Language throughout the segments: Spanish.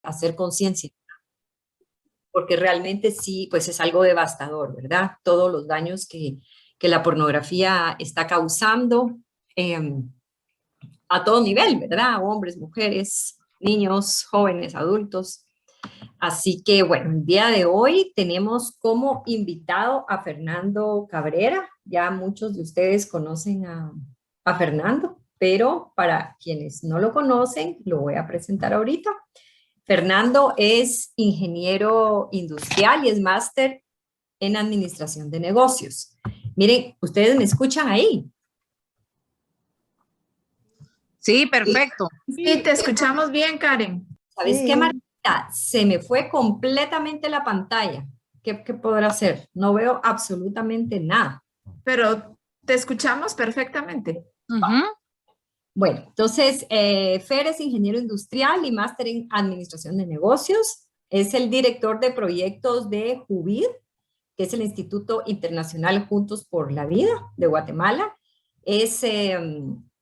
hacer conciencia, porque realmente sí, pues es algo devastador, ¿verdad? Todos los daños que la pornografía está causando a todo nivel, ¿verdad? Hombres, mujeres, niños, jóvenes, adultos. Así que bueno, el día de hoy tenemos como invitado a Fernando Cabrera. Ya muchos de ustedes conocen a Fernando, pero para quienes no lo conocen, lo voy a presentar ahorita. Fernando es ingeniero industrial y es máster en administración de negocios. Miren, ustedes me escuchan ahí. Sí, perfecto. Sí, te escuchamos bien, Karen. ¿Sabes qué, Marita? Se me fue completamente la pantalla. ¿Qué podrá hacer? No veo absolutamente nada. Pero te escuchamos perfectamente. Bueno, entonces, Fer es ingeniero industrial y máster en administración de negocios. Es el director de proyectos de JUVID, que es el Instituto Internacional Juntos por la Vida de Guatemala.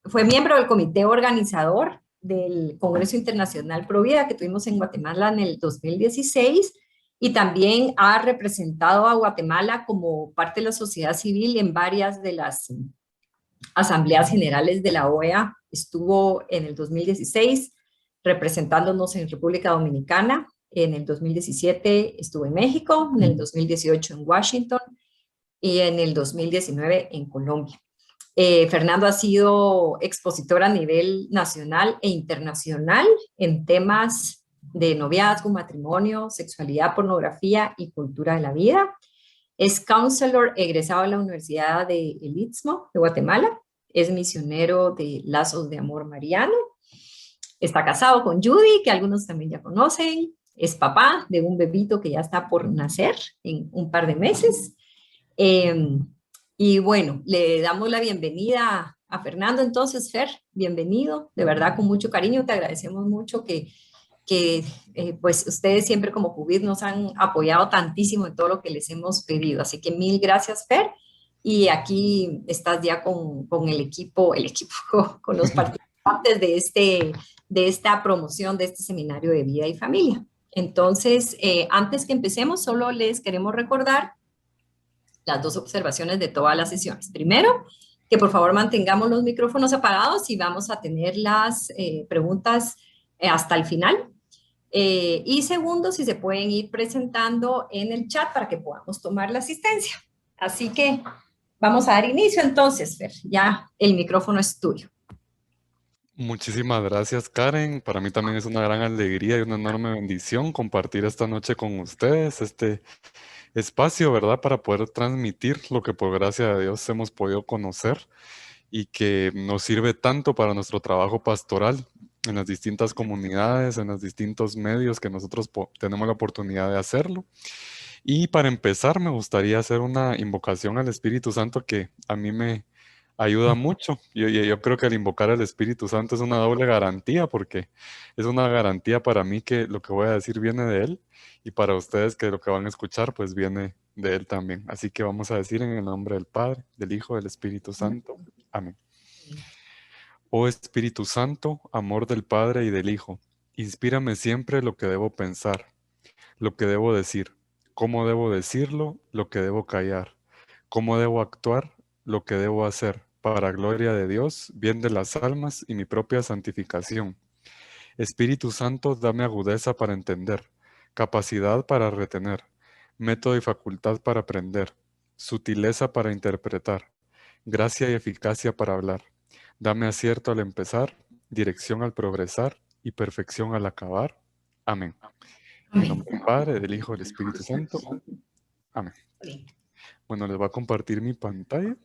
Fue miembro del comité organizador del Congreso Internacional Pro Vida que tuvimos en Guatemala en el 2016 y también ha representado a Guatemala como parte de la sociedad civil en varias de las asambleas generales de la OEA. Estuvo en el 2016 representándonos en República Dominicana, en el 2017 estuvo en México, en el 2018 en Washington y en el 2019 en Colombia. Fernando ha sido expositor a nivel nacional e internacional en temas de noviazgo, matrimonio, sexualidad, pornografía y cultura de la vida. Es counselor egresado de la Universidad de El Istmo de Guatemala. Es misionero de Lazos de Amor Mariano. Está casado con Judy, que algunos también ya conocen. Es papá de un bebito que ya está por nacer en un par de meses. Y bueno, le damos la bienvenida a Fernando. Entonces, Fer, bienvenido. De verdad, con mucho cariño, te agradecemos mucho que pues ustedes siempre como JUVID nos han apoyado tantísimo en todo lo que les hemos pedido. Así que mil gracias, Fer. Y aquí estás ya con el equipo, con los participantes de esta promoción de este seminario de vida y familia. Entonces, antes que empecemos, solo les queremos recordar las dos observaciones de todas las sesiones. Primero, que por favor mantengamos los micrófonos apagados y vamos a tener las preguntas hasta el final. Y segundo, si se pueden ir presentando en el chat para que podamos tomar la asistencia. Así que vamos a dar inicio entonces, Fer. Ya el micrófono es tuyo. Muchísimas gracias, Karen. Para mí también es una gran alegría y una enorme bendición compartir esta noche con ustedes este espacio, ¿verdad? Para poder transmitir lo que por gracia de Dios hemos podido conocer y que nos sirve tanto para nuestro trabajo pastoral en las distintas comunidades, en los distintos medios que nosotros tenemos la oportunidad de hacerlo. Y para empezar, me gustaría hacer una invocación al Espíritu Santo que a mí me ayuda mucho. Yo creo que al invocar al Espíritu Santo es una doble garantía, porque es una garantía para mí que lo que voy a decir viene de Él, y para ustedes que lo que van a escuchar pues viene de Él también. Así que vamos a decir en el nombre del Padre, del Hijo, del Espíritu Santo. Amén. Oh Espíritu Santo, amor del Padre y del Hijo, inspírame siempre lo que debo pensar, lo que debo decir, cómo debo decirlo, lo que debo callar, cómo debo actuar, lo que debo hacer, para gloria de Dios, bien de las almas y mi propia santificación. Espíritu Santo, dame agudeza para entender, capacidad para retener, método y facultad para aprender, sutileza para interpretar, gracia y eficacia para hablar. Dame acierto al empezar, dirección al progresar y perfección al acabar. Amén. En el nombre del Padre, del Hijo y del Espíritu Santo. Amén. Bueno, les voy a compartir mi pantalla.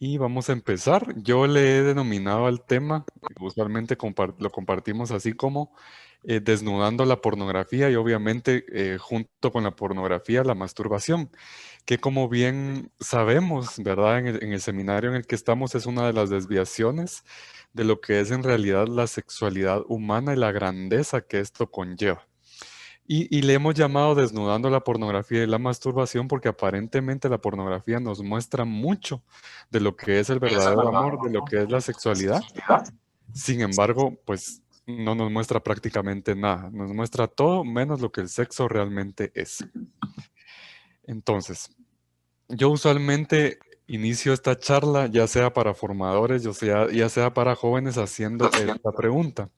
Y vamos a empezar. Yo le he denominado al tema, usualmente lo compartimos así como desnudando la pornografía y obviamente junto con la pornografía la masturbación, que como bien sabemos, ¿verdad? En el seminario en el que estamos es una de las desviaciones de lo que es en realidad la sexualidad humana y la grandeza que esto conlleva. Y le hemos llamado desnudando la pornografía y la masturbación porque aparentemente la pornografía nos muestra mucho de lo que es el verdadero amor, de lo que es la sexualidad. Sin embargo, pues no nos muestra prácticamente nada. Nos muestra todo menos lo que el sexo realmente es. Entonces, yo usualmente inicio esta charla, ya sea para formadores, ya sea para jóvenes, haciendo esta pregunta.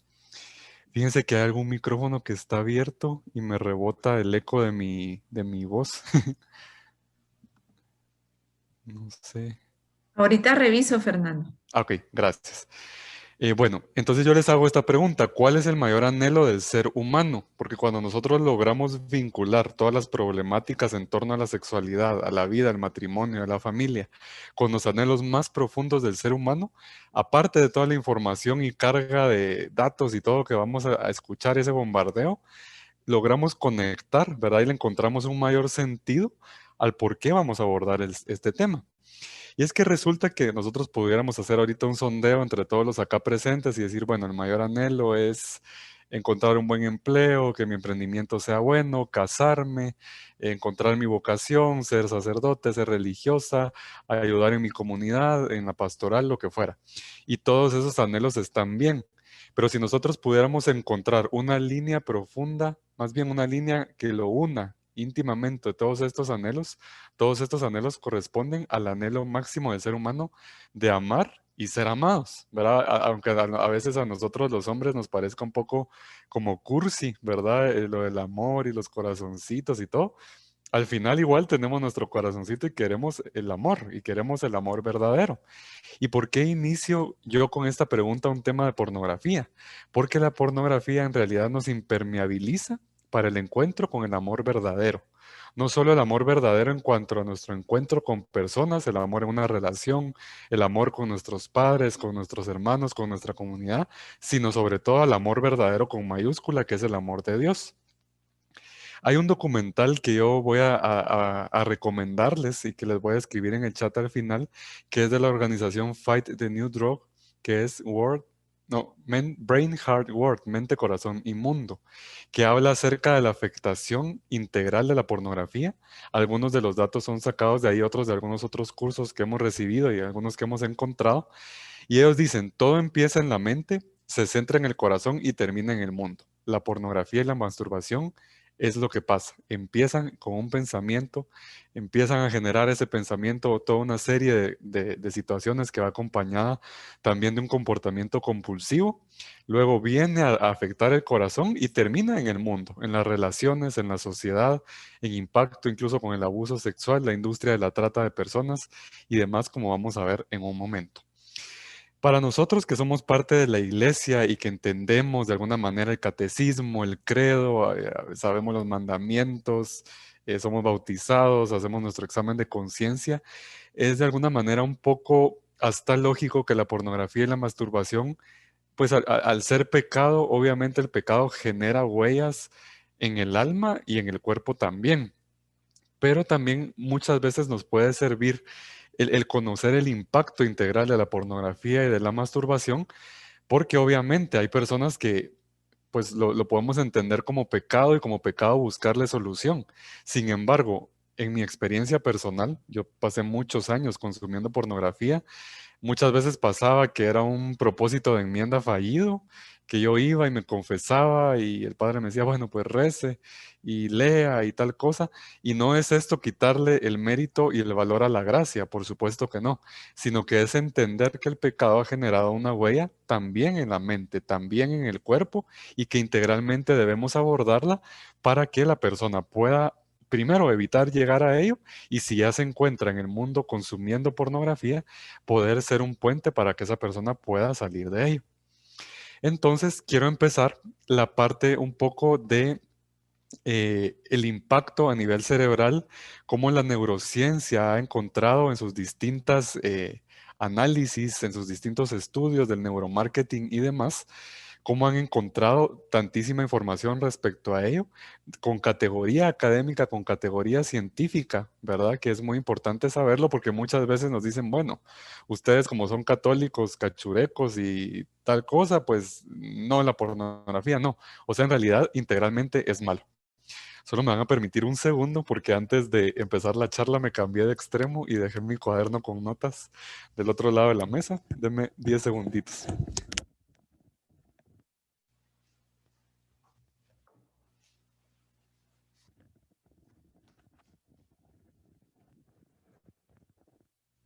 Fíjense que hay algún micrófono que está abierto y me rebota el eco de mi voz. No sé. Ahorita reviso, Fernando. Ok, gracias. Bueno, entonces yo les hago esta pregunta: ¿cuál es el mayor anhelo del ser humano? Porque cuando nosotros logramos vincular todas las problemáticas en torno a la sexualidad, a la vida, al matrimonio, a la familia, con los anhelos más profundos del ser humano, aparte de toda la información y carga de datos y todo que vamos a escuchar, ese bombardeo, logramos conectar, ¿verdad? Y le encontramos un mayor sentido al por qué vamos a abordar este tema. Y es que resulta que nosotros pudiéramos hacer ahorita un sondeo entre todos los acá presentes y decir, bueno, el mayor anhelo es encontrar un buen empleo, que mi emprendimiento sea bueno, casarme, encontrar mi vocación, ser sacerdote, ser religiosa, ayudar en mi comunidad, en la pastoral, lo que fuera. Y todos esos anhelos están bien. Pero si nosotros pudiéramos encontrar una línea profunda, más bien una línea que lo una íntimamente todos estos anhelos corresponden al anhelo máximo del ser humano de amar y ser amados, ¿verdad? Aunque a veces a nosotros los hombres nos parezca un poco como cursi, ¿verdad? Lo del amor y los corazoncitos y todo. Al final igual tenemos nuestro corazoncito y queremos el amor verdadero. ¿Y por qué inicio yo con esta pregunta un tema de pornografía? Porque la pornografía en realidad nos impermeabiliza para el encuentro con el amor verdadero. No solo el amor verdadero en cuanto a nuestro encuentro con personas, el amor en una relación, el amor con nuestros padres, con nuestros hermanos, con nuestra comunidad, sino sobre todo el amor verdadero con mayúscula, que es el amor de Dios. Hay un documental que yo voy a recomendarles y que les voy a escribir en el chat al final, que es de la organización Fight the New Drug, que es Brain Heart World, Mente, Corazón y Mundo, que habla acerca de la afectación integral de la pornografía. Algunos de los datos son sacados de ahí, otros de algunos otros cursos que hemos recibido y algunos que hemos encontrado. Y ellos dicen, todo empieza en la mente, se centra en el corazón y termina en el mundo. La pornografía y la masturbación es lo que pasa. Empiezan con un pensamiento, empiezan a generar ese pensamiento toda una serie de situaciones que va acompañada también de un comportamiento compulsivo. Luego viene a afectar el corazón y termina en el mundo, en las relaciones, en la sociedad, en impacto incluso con el abuso sexual, la industria de la trata de personas y demás, como vamos a ver en un momento. Para nosotros que somos parte de la iglesia y que entendemos de alguna manera el catecismo, el credo, sabemos los mandamientos, somos bautizados, hacemos nuestro examen de conciencia, es de alguna manera un poco hasta lógico que la pornografía y la masturbación, pues al ser pecado, obviamente el pecado genera huellas en el alma y en el cuerpo también, pero también muchas veces nos puede servir el conocer el impacto integral de la pornografía y de la masturbación, porque obviamente hay personas que pues lo podemos entender como pecado y como pecado buscarle solución. Sin embargo, en mi experiencia personal, yo pasé muchos años consumiendo pornografía. Muchas veces pasaba que era un propósito de enmienda fallido, que yo iba y me confesaba y el padre me decía, bueno, pues rece y lea y tal cosa. Y no es esto quitarle el mérito y el valor a la gracia, por supuesto que no, sino que es entender que el pecado ha generado una huella también en la mente, también en el cuerpo y que integralmente debemos abordarla para que la persona pueda primero evitar llegar a ello y si ya se encuentra en el mundo consumiendo pornografía, poder ser un puente para que esa persona pueda salir de ello. Entonces, quiero empezar la parte un poco de el impacto a nivel cerebral, cómo la neurociencia ha encontrado en sus distintas análisis, en sus distintos estudios del neuromarketing y demás, cómo han encontrado tantísima información respecto a ello, con categoría académica, con categoría científica, ¿verdad? Que es muy importante saberlo porque muchas veces nos dicen, bueno, ustedes como son católicos, cachurecos y tal cosa, pues no, la pornografía no. O sea, en realidad integralmente es malo. Solo me van a permitir un segundo porque antes de empezar la charla me cambié de extremo y dejé mi cuaderno con notas del otro lado de la mesa. Denme 10 segunditos.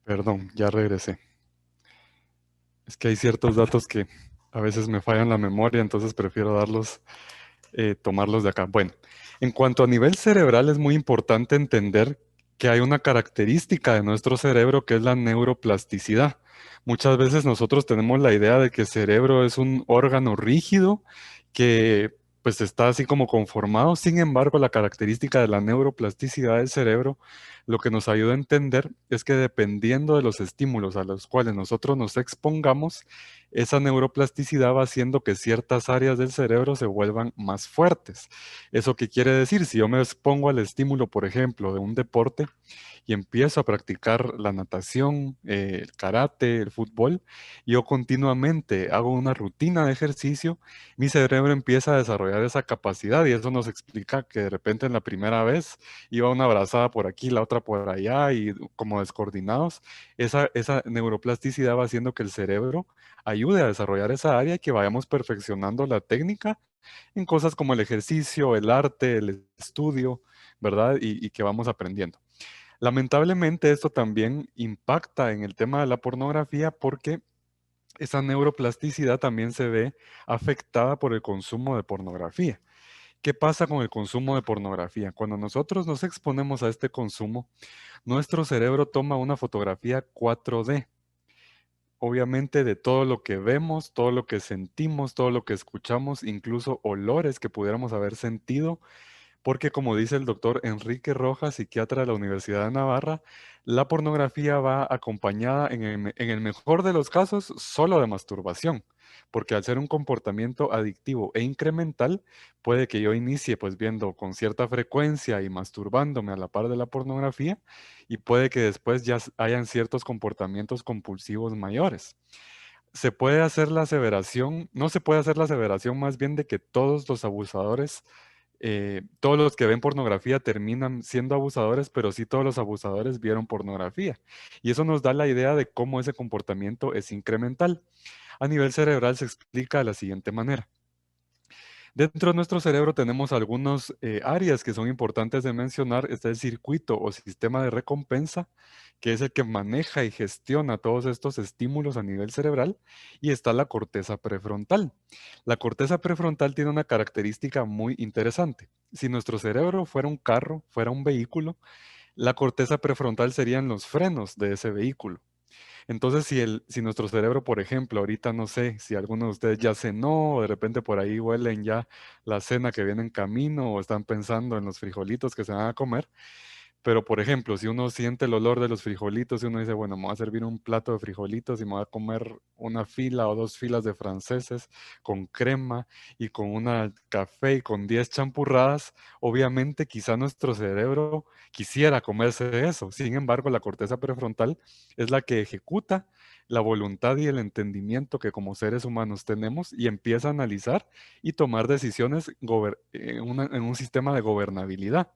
Perdón, ya regresé. Es que hay ciertos datos que a veces me fallan la memoria, entonces prefiero tomarlos de acá. Bueno, en cuanto a nivel cerebral, es muy importante entender que hay una característica de nuestro cerebro que es la neuroplasticidad. Muchas veces nosotros tenemos la idea de que el cerebro es un órgano rígido que pues está así como conformado. Sin embargo, la característica de la neuroplasticidad del cerebro lo que nos ayuda a entender es que dependiendo de los estímulos a los cuales nosotros nos expongamos, esa neuroplasticidad va haciendo que ciertas áreas del cerebro se vuelvan más fuertes. ¿Eso qué quiere decir? Si yo me expongo al estímulo, por ejemplo, de un deporte y empiezo a practicar la natación, el karate, el fútbol, yo continuamente hago una rutina de ejercicio, mi cerebro empieza a desarrollar esa capacidad y eso nos explica que de repente en la primera vez iba una brazada por aquí, la otra por allá y como descoordinados, esa neuroplasticidad va haciendo que el cerebro ayude a desarrollar esa área y que vayamos perfeccionando la técnica en cosas como el ejercicio, el arte, el estudio, ¿verdad? Y que vamos aprendiendo. Lamentablemente esto también impacta en el tema de la pornografía porque esa neuroplasticidad también se ve afectada por el consumo de pornografía. ¿Qué pasa con el consumo de pornografía? Cuando nosotros nos exponemos a este consumo, nuestro cerebro toma una fotografía 4D, obviamente de todo lo que vemos, todo lo que sentimos, todo lo que escuchamos, incluso olores que pudiéramos haber sentido porque como dice el doctor Enrique Rojas, psiquiatra de la Universidad de Navarra, la pornografía va acompañada en el mejor de los casos solo de masturbación, porque al ser un comportamiento adictivo e incremental, puede que yo inicie pues viendo con cierta frecuencia y masturbándome a la par de la pornografía y puede que después ya hayan ciertos comportamientos compulsivos mayores. Se puede hacer la aseveración, no se puede hacer la aseveración más bien de que todos los abusadores todos los que ven pornografía terminan siendo abusadores, pero sí todos los abusadores vieron pornografía. Y eso nos da la idea de cómo ese comportamiento es incremental. A nivel cerebral se explica de la siguiente manera. Dentro de nuestro cerebro tenemos algunas áreas que son importantes de mencionar. Está el circuito o sistema de recompensa, que es el que maneja y gestiona todos estos estímulos a nivel cerebral, y está la corteza prefrontal. La corteza prefrontal tiene una característica muy interesante. Si nuestro cerebro fuera un carro, fuera un vehículo, la corteza prefrontal serían los frenos de ese vehículo. Entonces, si nuestro cerebro, por ejemplo, ahorita no sé si alguno de ustedes ya cenó o de repente por ahí huelen ya la cena que viene en camino o están pensando en los frijolitos que se van a comer, pero, por ejemplo, si uno siente el olor de los frijolitos y uno dice, bueno, me voy a servir un plato de frijolitos y me voy a comer una fila o dos filas de franceses con crema y con una café y con 10 champurradas, obviamente quizá nuestro cerebro quisiera comerse eso. Sin embargo, la corteza prefrontal es la que ejecuta la voluntad y el entendimiento que como seres humanos tenemos y empieza a analizar y tomar decisiones en un sistema de gobernabilidad.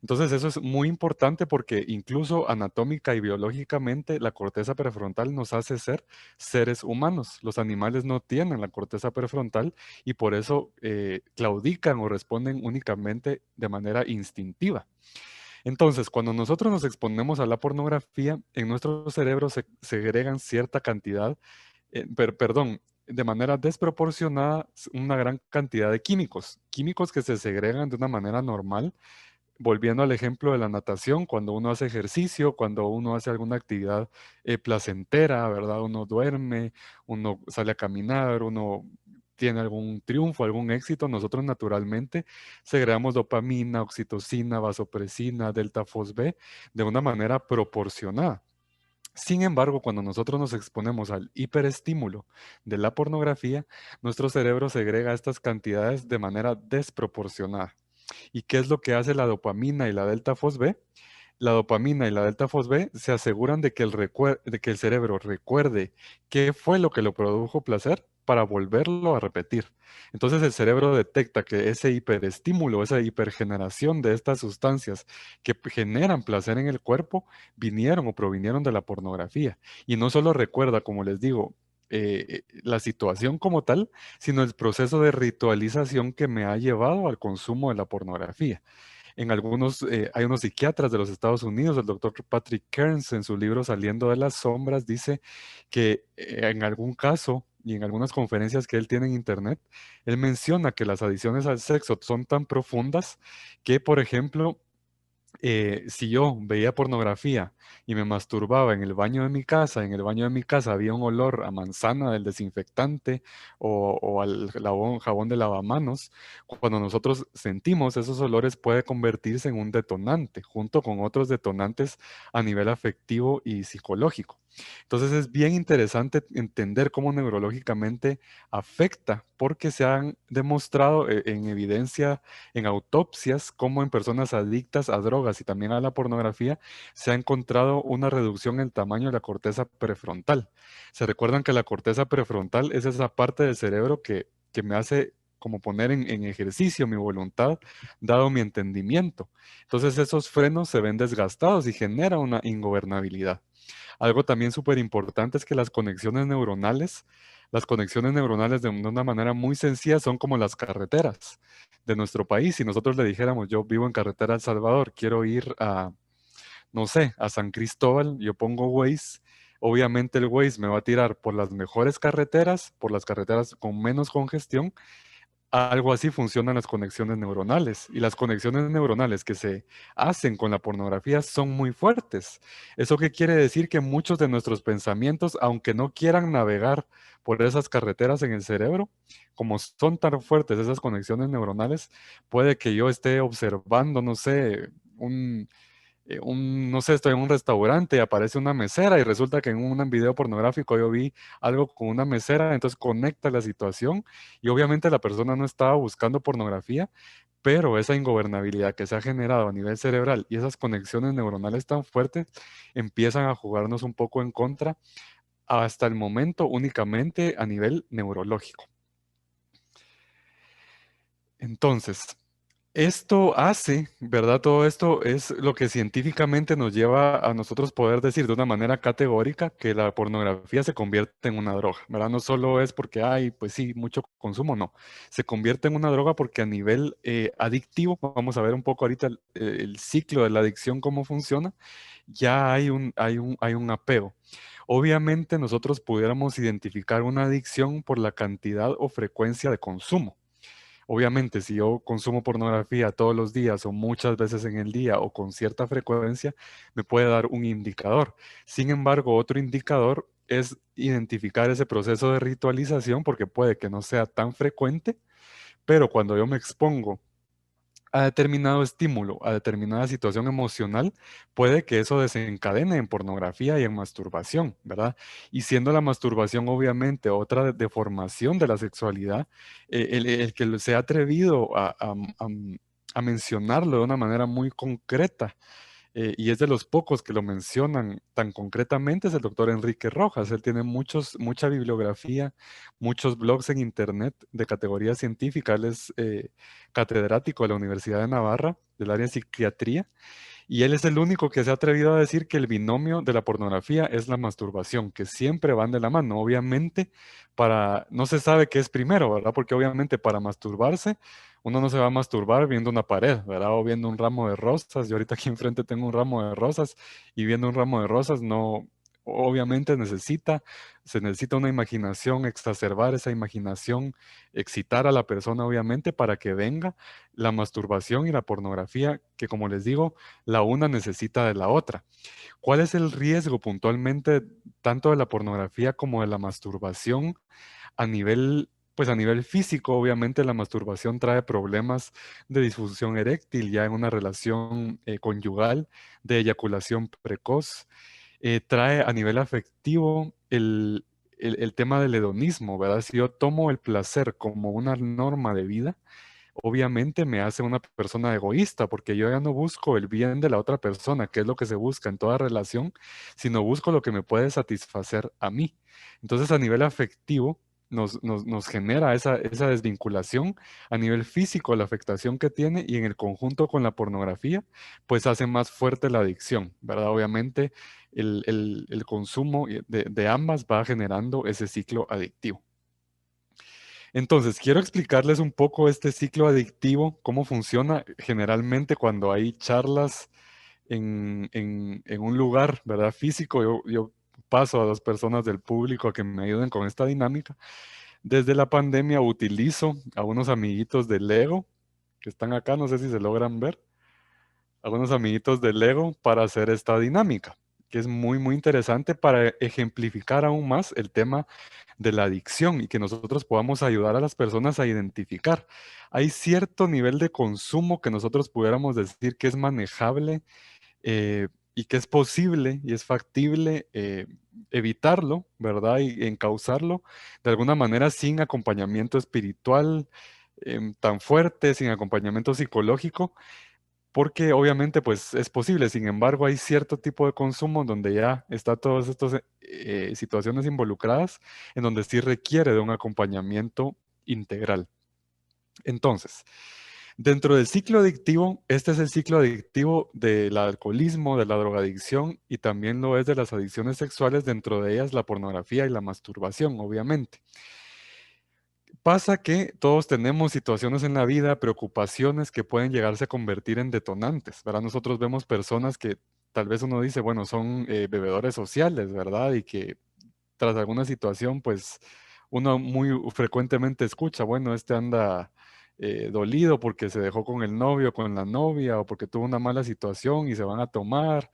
Entonces eso es muy importante porque incluso anatómica y biológicamente la corteza prefrontal nos hace ser seres humanos. Los animales no tienen la corteza prefrontal y por eso claudican o responden únicamente de manera instintiva. Entonces, cuando nosotros nos exponemos a la pornografía, en nuestro cerebro se segregan cierta cantidad, perdón, de manera desproporcionada, una gran cantidad de químicos, químicos que se segregan de una manera normal volviendo al ejemplo de la natación, cuando uno hace ejercicio, cuando uno hace alguna actividad placentera, ¿verdad? Uno duerme, uno sale a caminar, uno tiene algún triunfo, algún éxito, nosotros naturalmente segregamos dopamina, oxitocina, vasopresina, delta fosb de una manera proporcionada. Sin embargo, cuando nosotros nos exponemos al hiperestímulo de la pornografía, nuestro cerebro segrega estas cantidades de manera desproporcionada. ¿Y qué es lo que hace la dopamina y la delta fosb? La dopamina y la delta fosb se aseguran de que de que el cerebro recuerde qué fue lo que lo produjo placer para volverlo a repetir. Entonces el cerebro detecta que ese hiperestímulo, esa hipergeneración de estas sustancias que generan placer en el cuerpo vinieron o provinieron de la pornografía. Y no solo recuerda, como les digo, la situación como tal, sino el proceso de ritualización que me ha llevado al consumo de la pornografía. Hay unos psiquiatras de los Estados Unidos, el doctor Patrick Kearns, en su libro Saliendo de las Sombras, dice que en algún caso y en algunas conferencias que él tiene en internet, él menciona que las adicciones al sexo son tan profundas que, por ejemplo, si yo veía pornografía y me masturbaba en el baño de mi casa, en el baño de mi casa había un olor a manzana del desinfectante o al jabón de lavamanos, cuando nosotros sentimos esos olores puede convertirse en un detonante, junto con otros detonantes a nivel afectivo y psicológico. Entonces es bien interesante entender cómo neurológicamente afecta, porque se han demostrado en evidencia en autopsias cómo en personas adictas a drogas y también a la pornografía se ha encontrado una reducción en el tamaño de la corteza prefrontal. Se recuerdan que la corteza prefrontal es esa parte del cerebro que me hace como poner en ejercicio mi voluntad, dado mi entendimiento. Entonces esos frenos se ven desgastados y genera una ingobernabilidad. Algo también súper importante es que las conexiones neuronales de una manera muy sencilla son como las carreteras de nuestro país. Si nosotros le dijéramos, yo vivo en carretera El Salvador, quiero ir a, no sé, a San Cristóbal, yo pongo Waze, obviamente el Waze me va a tirar por las mejores carreteras, por las carreteras con menos congestión. Algo así funcionan las conexiones neuronales y las conexiones neuronales que se hacen con la pornografía son muy fuertes. ¿Eso qué quiere decir? Que muchos de nuestros pensamientos, aunque no quieran navegar por esas carreteras en el cerebro, como son tan fuertes esas conexiones neuronales, puede que yo esté observando, no sé, no sé, estoy en un restaurante y aparece una mesera y resulta que en un video pornográfico yo vi algo con una mesera, entonces conecta la situación y obviamente la persona no estaba buscando pornografía, pero esa ingobernabilidad que se ha generado a nivel cerebral y esas conexiones neuronales tan fuertes empiezan a jugarnos un poco en contra hasta el momento únicamente a nivel neurológico. Entonces, esto hace, ¿verdad? Todo esto es lo que científicamente nos lleva a nosotros poder decir de una manera categórica que la pornografía se convierte en una droga, ¿verdad? No solo es porque hay, pues sí, mucho consumo, no. Se convierte en una droga porque a nivel adictivo, vamos a ver un poco ahorita el ciclo de la adicción, cómo funciona, ya hay un apego. Obviamente nosotros pudiéramos identificar una adicción por la cantidad o frecuencia de consumo. Obviamente, si yo consumo pornografía todos los días o muchas veces en el día o con cierta frecuencia, me puede dar un indicador. Sin embargo, otro indicador es identificar ese proceso de ritualización porque puede que no sea tan frecuente, pero cuando yo me expongo a determinado estímulo, a determinada situación emocional, puede que eso desencadene en pornografía y en masturbación, ¿verdad? Y siendo la masturbación obviamente otra deformación de la sexualidad, el que se ha atrevido a mencionarlo de una manera muy concreta y es de los pocos que lo mencionan tan concretamente, es el doctor Enrique Rojas. Él tiene mucha bibliografía, muchos blogs en internet de categoría científica. Él es catedrático de la Universidad de Navarra, del área de psiquiatría, y él es el único que se ha atrevido a decir que el binomio de la pornografía es la masturbación, que siempre van de la mano. Obviamente, no se sabe qué es primero, ¿verdad? Porque obviamente para masturbarse, uno no se va a masturbar viendo una pared, ¿verdad? O viendo un ramo de rosas. Yo ahorita aquí enfrente tengo un ramo de rosas y viendo un ramo de rosas no, obviamente se necesita una imaginación, exacerbar esa imaginación, excitar a la persona obviamente para que venga la masturbación y la pornografía, que como les digo, la una necesita de la otra. ¿Cuál es el riesgo puntualmente tanto de la pornografía como de la masturbación a nivel, pues a nivel físico? Obviamente la masturbación trae problemas de disfunción eréctil ya en una relación conyugal, de eyaculación precoz. Trae a nivel afectivo el tema del hedonismo, ¿verdad? Si yo tomo el placer como una norma de vida, obviamente me hace una persona egoísta, porque yo ya no busco el bien de la otra persona, que es lo que se busca en toda relación, sino busco lo que me puede satisfacer a mí. Entonces, a nivel afectivo, nos genera esa desvinculación, a nivel físico, la afectación que tiene, y en el conjunto con la pornografía, pues hace más fuerte la adicción, ¿verdad? Obviamente, el consumo de ambas va generando ese ciclo adictivo. Entonces, quiero explicarles un poco este ciclo adictivo, cómo funciona generalmente cuando hay charlas en un lugar, ¿verdad? Físico. Yo paso a 2 personas del público a que me ayuden con esta dinámica. Desde la pandemia utilizo a unos amiguitos de Lego que están acá, no sé si se logran ver, algunos amiguitos de Lego para hacer esta dinámica, que es muy, muy interesante para ejemplificar aún más el tema de la adicción y que nosotros podamos ayudar a las personas a identificar. Hay cierto nivel de consumo que nosotros pudiéramos decir que es manejable, y que es posible y es factible evitarlo, ¿verdad? Y encauzarlo de alguna manera sin acompañamiento espiritual tan fuerte, sin acompañamiento psicológico, porque obviamente pues es posible. Sin embargo, hay cierto tipo de consumo donde ya está todas estas situaciones involucradas en donde sí requiere de un acompañamiento integral. Entonces, dentro del ciclo adictivo, este es el ciclo adictivo del alcoholismo, de la drogadicción y también lo es de las adicciones sexuales, dentro de ellas la pornografía y la masturbación, obviamente. Pasa que todos tenemos situaciones en la vida, preocupaciones que pueden llegarse a convertir en detonantes, ¿verdad? Nosotros vemos personas que tal vez uno dice, bueno, son bebedores sociales, ¿verdad? Y que tras alguna situación, pues uno muy frecuentemente escucha, bueno, este anda dolido porque se dejó con el novio, con la novia, o porque tuvo una mala situación y se van a tomar,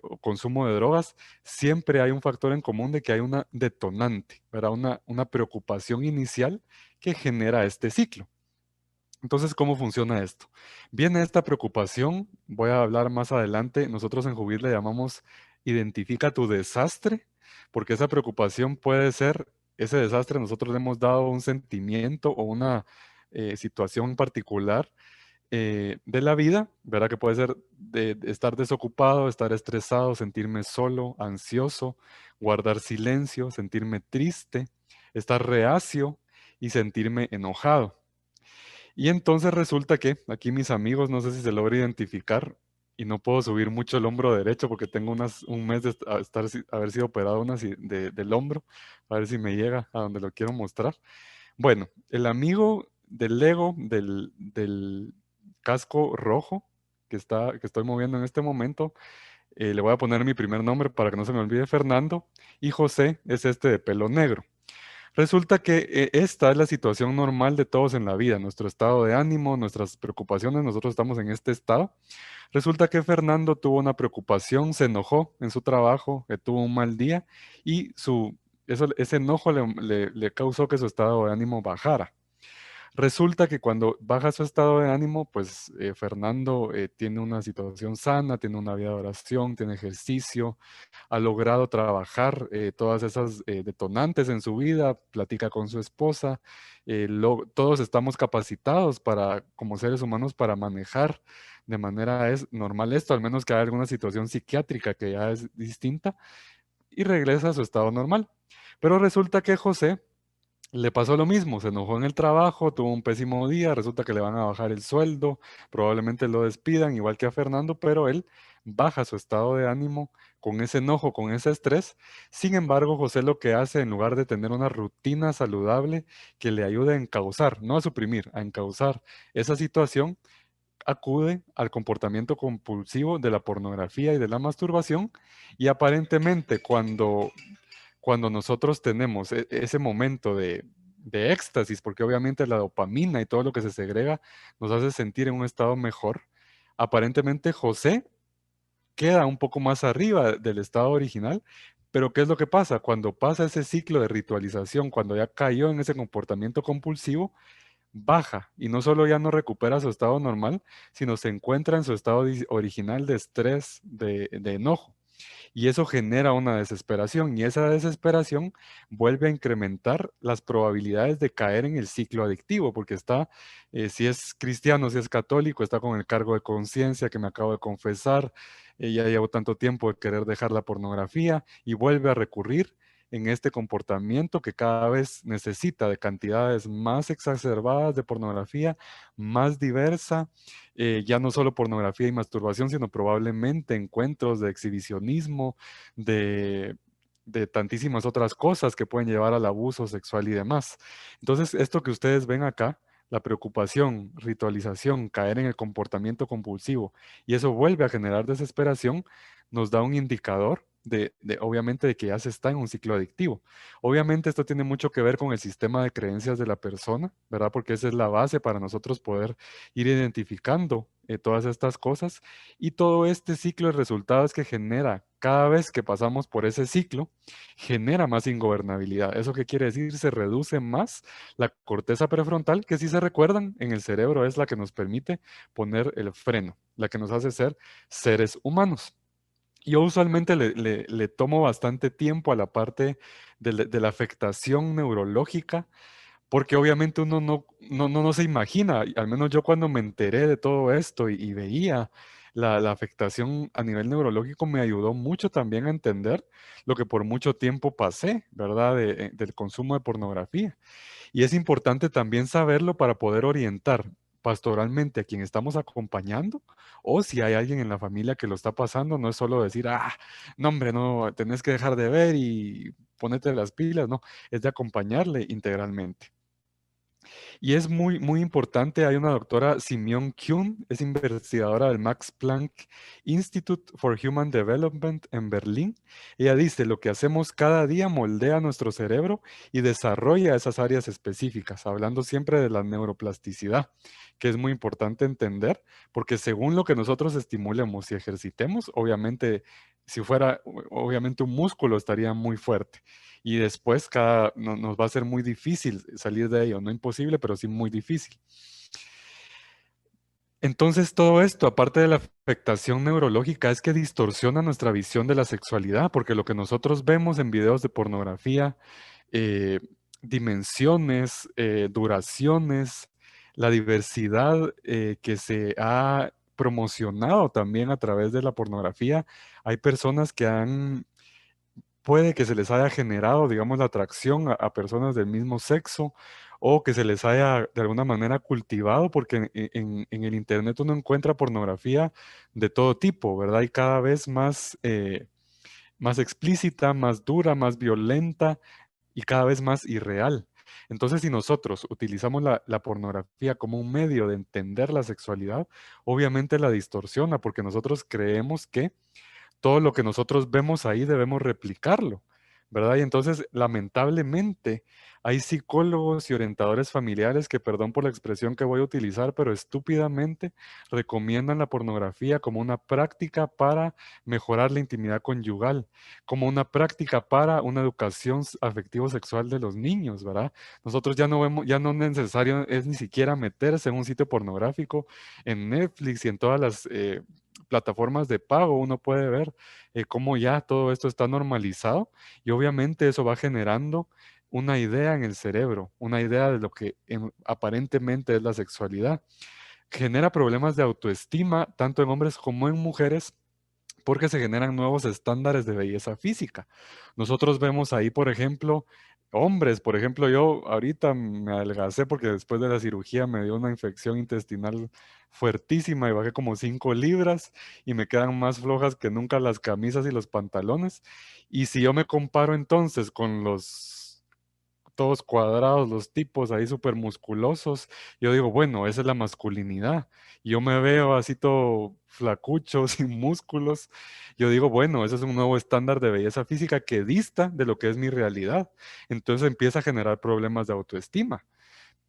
o consumo de drogas. Siempre hay un factor en común de que hay una detonante, ¿verdad? Una preocupación inicial que genera este ciclo. Entonces, ¿cómo funciona esto? Viene esta preocupación, voy a hablar más adelante, nosotros en Jubir le llamamos identifica tu desastre, porque esa preocupación puede ser, ese desastre nosotros le hemos dado un sentimiento o una situación particular de la vida, ¿verdad? Que puede ser de estar desocupado, estar estresado, sentirme solo, ansioso, guardar silencio, sentirme triste, estar reacio y sentirme enojado. Y entonces resulta que aquí mis amigos, no sé si se logra identificar, y no puedo subir mucho el hombro derecho porque tengo un mes de haber sido operado del hombro, a ver si me llega a donde lo quiero mostrar. Bueno, el amigo del Lego, del casco rojo que estoy moviendo en este momento, le voy a poner mi primer nombre para que no se me olvide, Fernando, y José es este de pelo negro. Resulta que esta es la situación normal de todos en la vida, nuestro estado de ánimo, nuestras preocupaciones, nosotros estamos en este estado. Resulta que Fernando tuvo una preocupación, se enojó en su trabajo, que tuvo un mal día y ese enojo le causó que su estado de ánimo bajara. Resulta que cuando baja su estado de ánimo, pues Fernando tiene una situación sana, tiene una vida de oración, tiene ejercicio, ha logrado trabajar todas esas detonantes en su vida, platica con su esposa, todos estamos capacitados para, como seres humanos, para manejar de manera normal esto, al menos que haya alguna situación psiquiátrica que ya es distinta, y regresa a su estado normal. Pero resulta que José le pasó lo mismo, se enojó en el trabajo, tuvo un pésimo día, resulta que le van a bajar el sueldo, probablemente lo despidan, igual que a Fernando, pero él baja su estado de ánimo con ese enojo, con ese estrés. Sin embargo, José lo que hace, en lugar de tener una rutina saludable que le ayude a encauzar, no a suprimir, a encauzar esa situación, acude al comportamiento compulsivo de la pornografía y de la masturbación, y aparentemente cuando nosotros tenemos ese momento de éxtasis, porque obviamente la dopamina y todo lo que se segrega nos hace sentir en un estado mejor, aparentemente José queda un poco más arriba del estado original, pero ¿qué es lo que pasa? Cuando pasa ese ciclo de ritualización, cuando ya cayó en ese comportamiento compulsivo, baja y no solo ya no recupera su estado normal, sino se encuentra en su estado original de estrés, de enojo. Y eso genera una desesperación y esa desesperación vuelve a incrementar las probabilidades de caer en el ciclo adictivo, porque está, si es cristiano, si es católico, está con el cargo de conciencia que me acabo de confesar, ya llevo tanto tiempo de querer dejar la pornografía y vuelve a recurrir en este comportamiento que cada vez necesita de cantidades más exacerbadas de pornografía, más diversa, ya no solo pornografía y masturbación, sino probablemente encuentros de exhibicionismo, de de tantísimas otras cosas que pueden llevar al abuso sexual y demás. Entonces, esto que ustedes ven acá, la preocupación, ritualización, caer en el comportamiento compulsivo, y eso vuelve a generar desesperación, nos da un indicador obviamente, de que ya se está en un ciclo adictivo. Obviamente esto tiene mucho que ver con el sistema de creencias de la persona, ¿verdad? Porque esa es la base para nosotros poder ir identificando todas estas cosas. Y todo este ciclo de resultados que genera cada vez que pasamos por ese ciclo, genera más ingobernabilidad. ¿Eso qué quiere decir? Se reduce más la corteza prefrontal, que si se recuerdan, en el cerebro es la que nos permite poner el freno, la que nos hace ser seres humanos. Yo usualmente le tomo bastante tiempo a la parte de la afectación neurológica, porque obviamente uno no se imagina, y al menos yo cuando me enteré de todo esto y veía la afectación a nivel neurológico, me ayudó mucho también a entender lo que por mucho tiempo pasé, ¿verdad? Del consumo de pornografía. Y es importante también saberlo para poder orientar pastoralmente a quien estamos acompañando, o si hay alguien en la familia que lo está pasando, no es solo decir, no hombre, no, tenés que dejar de ver y ponerte las pilas, no, es de acompañarle integralmente. Y es muy, muy importante, hay una doctora, Simeon Kuhn, es investigadora del Max Planck Institute for Human Development en Berlín. Ella dice, lo que hacemos cada día moldea nuestro cerebro y desarrolla esas áreas específicas, hablando siempre de la neuroplasticidad, que es muy importante entender, porque según lo que nosotros estimulemos y ejercitemos, obviamente, si fuera, obviamente un músculo estaría muy fuerte y después nos va a ser muy difícil salir de ello, no imposible, pero sí muy difícil. Entonces todo esto, aparte de la afectación neurológica, es que distorsiona nuestra visión de la sexualidad, porque lo que nosotros vemos en videos de pornografía, eh, dimensiones, duraciones, la diversidad que se ha promocionado también a través de la pornografía, hay personas que puede que se les haya generado, digamos, la atracción a personas del mismo sexo o que se les haya de alguna manera cultivado, porque en el Internet uno encuentra pornografía de todo tipo, ¿verdad? Y cada vez más explícita, más dura, más violenta y cada vez más irreal. Entonces, si nosotros utilizamos la pornografía como un medio de entender la sexualidad, obviamente la distorsiona, porque nosotros creemos que todo lo que nosotros vemos ahí debemos replicarlo, ¿verdad? Y entonces, lamentablemente, hay psicólogos y orientadores familiares que, perdón por la expresión que voy a utilizar, pero estúpidamente recomiendan la pornografía como una práctica para mejorar la intimidad conyugal, como una práctica para una educación afectivo-sexual de los niños, ¿verdad? Nosotros ya no vemos, ya no es necesario, es ni siquiera meterse en un sitio pornográfico, en Netflix y en todas las plataformas de pago, uno puede ver cómo ya todo esto está normalizado y obviamente eso va generando una idea en el cerebro, una idea de lo que aparentemente es la sexualidad. Genera problemas de autoestima tanto en hombres como en mujeres porque se generan nuevos estándares de belleza física. Nosotros vemos ahí, por ejemplo, hombres, por ejemplo, yo ahorita me adelgacé porque después de la cirugía me dio una infección intestinal fuertísima y bajé como 5 libras y me quedan más flojas que nunca las camisas y los pantalones. Y si yo me comparo entonces con los todos cuadrados, los tipos ahí súper musculosos. Yo digo, bueno, esa es la masculinidad. Yo me veo así todo flacucho, sin músculos. Yo digo, bueno, ese es un nuevo estándar de belleza física que dista de lo que es mi realidad. Entonces empieza a generar problemas de autoestima,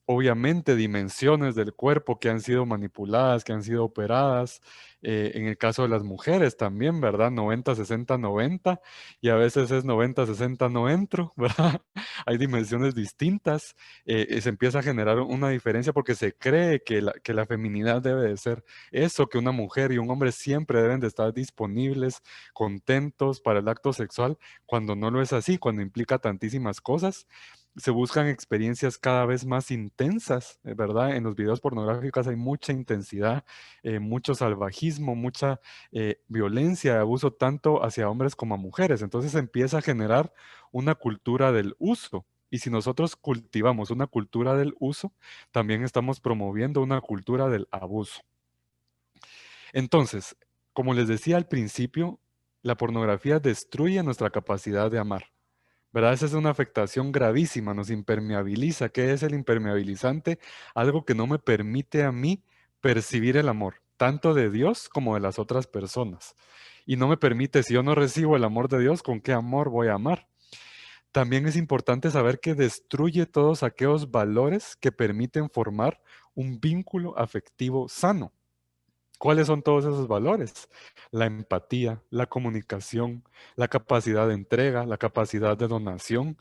obviamente dimensiones del cuerpo que han sido manipuladas, que han sido operadas. En el caso de las mujeres también, ¿verdad? 90, 60, 90 y a veces es 90, 60, no entro, ¿verdad? Hay dimensiones distintas. Se empieza a generar una diferencia porque se cree que la feminidad debe de ser eso, que una mujer y un hombre siempre deben de estar disponibles, contentos para el acto sexual, cuando no lo es así, cuando implica tantísimas cosas. Se buscan experiencias cada vez más intensas, ¿verdad? En los videos pornográficos hay mucha intensidad, mucho salvajismo, mucha violencia, abuso tanto hacia hombres como a mujeres. Entonces se empieza a generar una cultura del uso. Y si nosotros cultivamos una cultura del uso, también estamos promoviendo una cultura del abuso. Entonces, como les decía al principio, La pornografía destruye nuestra capacidad de amar. ¿Verdad? Esa es una afectación gravísima, nos impermeabiliza. ¿Qué es el impermeabilizante? Algo que no me permite a mí percibir el amor, tanto de Dios como de las otras personas. Y no me permite, si yo no recibo el amor de Dios, ¿con qué amor voy a amar? También es importante saber que destruye todos aquellos valores que permiten formar un vínculo afectivo sano. ¿Cuáles son todos esos valores? La empatía, la comunicación, la capacidad de entrega, la capacidad de donación.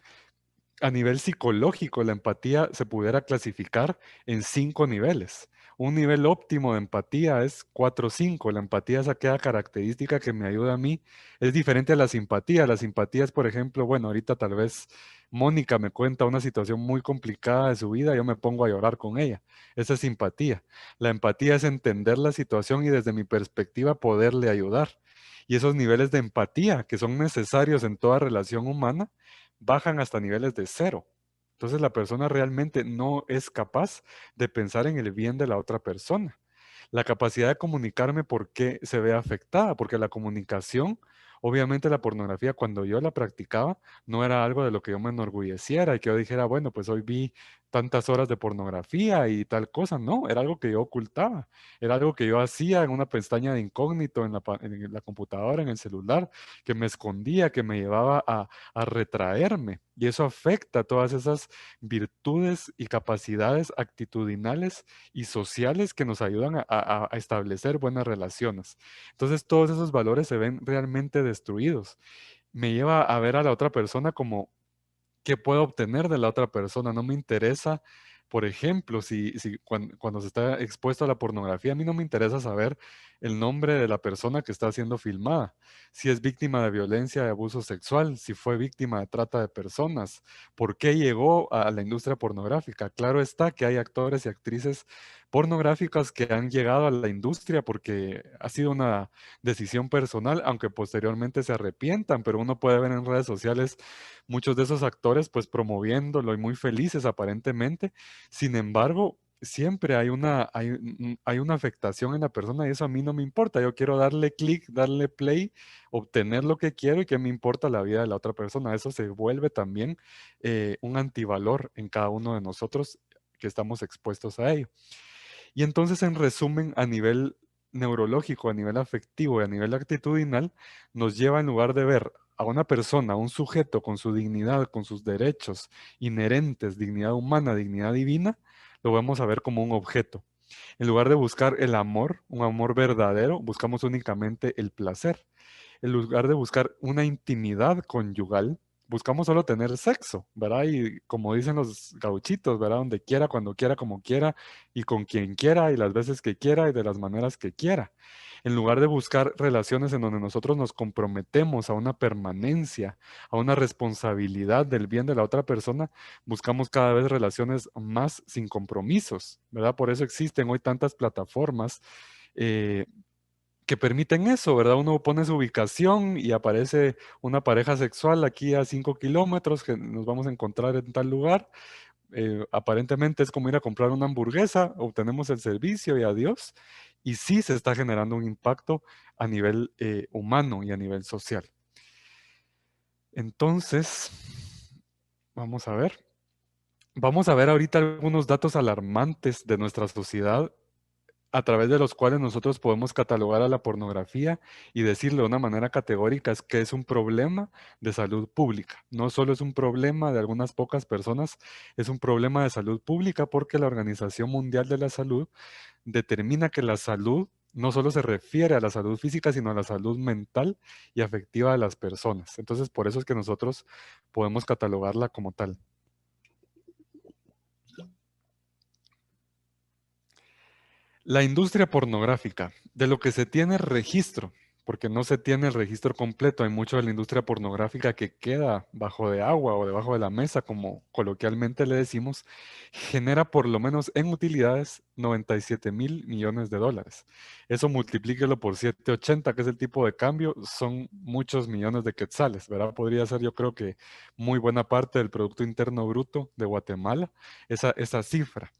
A nivel psicológico, la empatía se pudiera clasificar en 5 niveles. Un nivel óptimo de empatía es 4 o 5. La empatía es aquella característica que me ayuda a mí. Es diferente a la simpatía. La simpatía es, por ejemplo, bueno, ahorita tal vez Mónica me cuenta una situación muy complicada de su vida, yo me pongo a llorar con ella. Esa es simpatía. La empatía es entender la situación y desde mi perspectiva poderle ayudar. Y esos niveles de empatía que son necesarios en toda relación humana bajan hasta niveles de 0. Entonces la persona realmente no es capaz de pensar en el bien de la otra persona. La capacidad de comunicarme, ¿por qué se ve afectada? Porque la comunicación, obviamente la pornografía, cuando yo la practicaba, no era algo de lo que yo me enorgulleciera y que yo dijera, bueno, pues hoy vi tantas horas de pornografía y tal cosa. No, era algo que yo ocultaba. Era algo que yo hacía en una pestaña de incógnito en la computadora, en el celular, que me escondía, que me llevaba a retraerme. Y eso afecta todas esas virtudes y capacidades actitudinales y sociales que nos ayudan a establecer buenas relaciones. Entonces todos esos valores se ven realmente destruidos. Me lleva a ver a la otra persona como qué puedo obtener de la otra persona. No me interesa, por ejemplo, si cuando se está expuesto a la pornografía, a mí no me interesa saber el nombre de la persona que está siendo filmada, si es víctima de violencia, de abuso sexual, si fue víctima de trata de personas, por qué llegó a la industria pornográfica. Claro está que hay actores y actrices pornográficas que han llegado a la industria porque ha sido una decisión personal, aunque posteriormente se arrepientan, pero uno puede ver en redes sociales muchos de esos actores pues promoviéndolo y muy felices aparentemente. Sin embargo, siempre hay una afectación en la persona y eso a mí no me importa. Yo quiero darle clic, darle play, obtener lo que quiero y que me importa la vida de la otra persona. Eso se vuelve también un antivalor en cada uno de nosotros que estamos expuestos a ello. Y entonces, en resumen, a nivel neurológico, a nivel afectivo y a nivel actitudinal, nos lleva en lugar de ver a una persona, a un sujeto con su dignidad, con sus derechos inherentes, dignidad humana, dignidad divina, lo vamos a ver como un objeto. En lugar de buscar el amor, un amor verdadero, buscamos únicamente el placer. En lugar de buscar una intimidad conyugal, buscamos solo tener sexo, ¿verdad? Y como dicen los gauchitos, ¿verdad? Donde quiera, cuando quiera, como quiera, y con quien quiera, y las veces que quiera, y de las maneras que quiera. En lugar de buscar relaciones en donde nosotros nos comprometemos a una permanencia, a una responsabilidad del bien de la otra persona, buscamos cada vez relaciones más sin compromisos, ¿verdad? Por eso existen hoy tantas plataformas. eh, que permiten eso, ¿verdad? Uno pone su ubicación y aparece una pareja sexual aquí a 5 kilómetros que nos vamos a encontrar en tal lugar. Aparentemente es como ir a comprar una hamburguesa, obtenemos el servicio y adiós. Y sí se está generando un impacto a nivel humano y a nivel social. Entonces, vamos a ver. Vamos a ver ahorita algunos datos alarmantes de nuestra sociedad a través de los cuales nosotros podemos catalogar a la pornografía y decirle de una manera categórica es que es un problema de salud pública. No solo es un problema de algunas pocas personas, es un problema de salud pública porque la Organización Mundial de la Salud determina que la salud no solo se refiere a la salud física, sino a la salud mental y afectiva de las personas. Entonces, por eso es que nosotros podemos catalogarla como tal. La industria pornográfica, de lo que se tiene registro, porque no se tiene el registro completo, hay mucho de la industria pornográfica que queda bajo de agua o debajo de la mesa, como coloquialmente le decimos, genera por lo menos en utilidades 97.000 millones de dólares. Eso multiplíquelo por 780, que es el tipo de cambio, son muchos millones de quetzales, ¿verdad? Podría ser yo creo que muy buena parte del Producto Interno Bruto de Guatemala, esa cifra.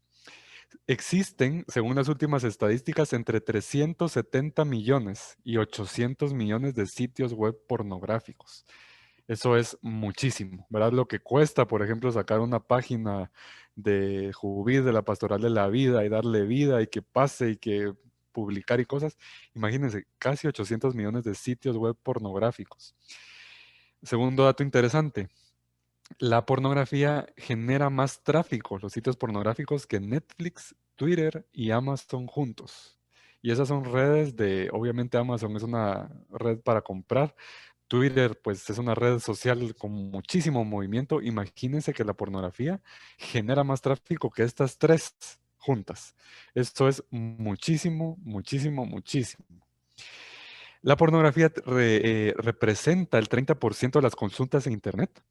Existen, según las últimas estadísticas, entre 370 millones y 800 millones de sitios web pornográficos. Eso es muchísimo, ¿verdad? Lo que cuesta, por ejemplo, sacar una página de Jubir, de la Pastoral de la Vida, y darle vida y que pase y que publicar y cosas. Imagínense, casi 800 millones de sitios web pornográficos. Segundo dato interesante, la pornografía genera más tráfico, los sitios pornográficos, que Netflix, Twitter y Amazon juntos. Y esas son redes de, obviamente Amazon es una red para comprar. Twitter, pues es una red social con muchísimo movimiento. Imagínense que la pornografía genera más tráfico que estas tres juntas. Esto es muchísimo, muchísimo, muchísimo. La pornografía representa el 30% de las consultas en Internet.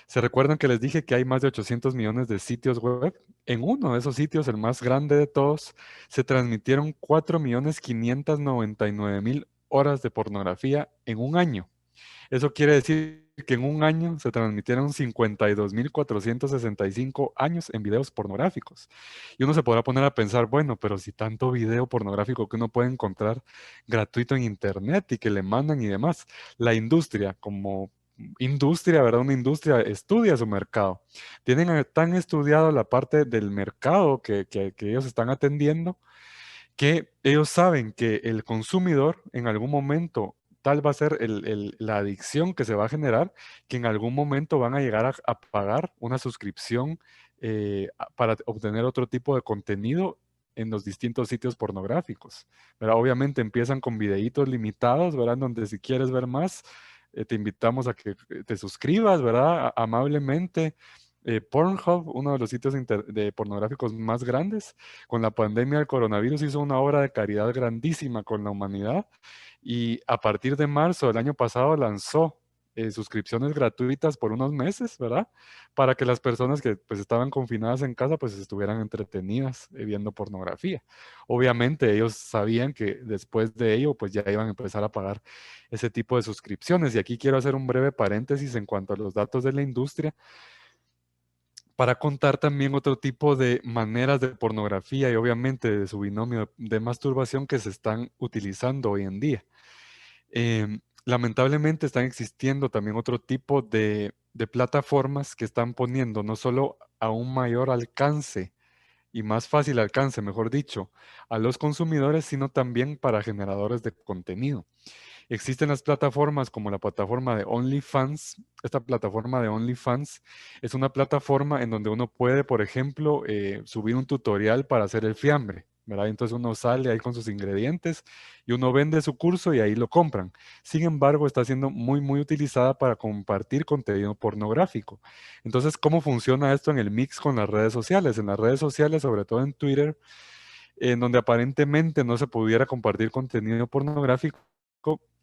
¿Se recuerdan que les dije que hay más de 800 millones de sitios web? En uno de esos sitios, el más grande de todos, se transmitieron 4.599.000 horas de pornografía en un año. Eso quiere decir que en un año se transmitieron 52.465 años en videos pornográficos. Y uno se podrá poner a pensar, bueno, pero si tanto video pornográfico que uno puede encontrar gratuito en Internet y que le mandan y demás, la industria como industria, ¿verdad? Una industria estudia su mercado. Tienen tan estudiado la parte del mercado que ellos están atendiendo que ellos saben que el consumidor en algún momento tal va a ser la adicción que se va a generar, que en algún momento van a llegar a pagar una suscripción para obtener otro tipo de contenido en los distintos sitios pornográficos, ¿verdad? Obviamente empiezan con videitos limitados, ¿verdad? Donde si quieres ver más, te invitamos a que te suscribas, ¿verdad? Amablemente. Pornhub, uno de los sitios de pornográficos más grandes, con la pandemia del coronavirus hizo una obra de caridad grandísima con la humanidad y a partir de marzo del año pasado lanzó suscripciones gratuitas por unos meses, ¿verdad? Para que las personas que pues estaban confinadas en casa pues estuvieran entretenidas viendo pornografía. Obviamente ellos sabían que después de ello pues ya iban a empezar a pagar ese tipo de suscripciones. Y aquí quiero hacer un breve paréntesis en cuanto a los datos de la industria para contar también otro tipo de maneras de pornografía y obviamente de su binomio de masturbación que se están utilizando hoy en día. Lamentablemente están existiendo también otro tipo de plataformas que están poniendo no solo a un mayor alcance y más fácil alcance, mejor dicho, a los consumidores, sino también para generadores de contenido. Existen las plataformas como la plataforma de OnlyFans. Esta plataforma de OnlyFans es una plataforma en donde uno puede, por ejemplo, subir un tutorial para hacer el fiambre, ¿verdad? Entonces uno sale ahí con sus ingredientes y uno vende su curso y ahí lo compran. Sin embargo, está siendo muy, muy utilizada para compartir contenido pornográfico. Entonces, ¿cómo funciona esto en el mix con las redes sociales? En las redes sociales, sobre todo en Twitter, en donde aparentemente no se pudiera compartir contenido pornográfico,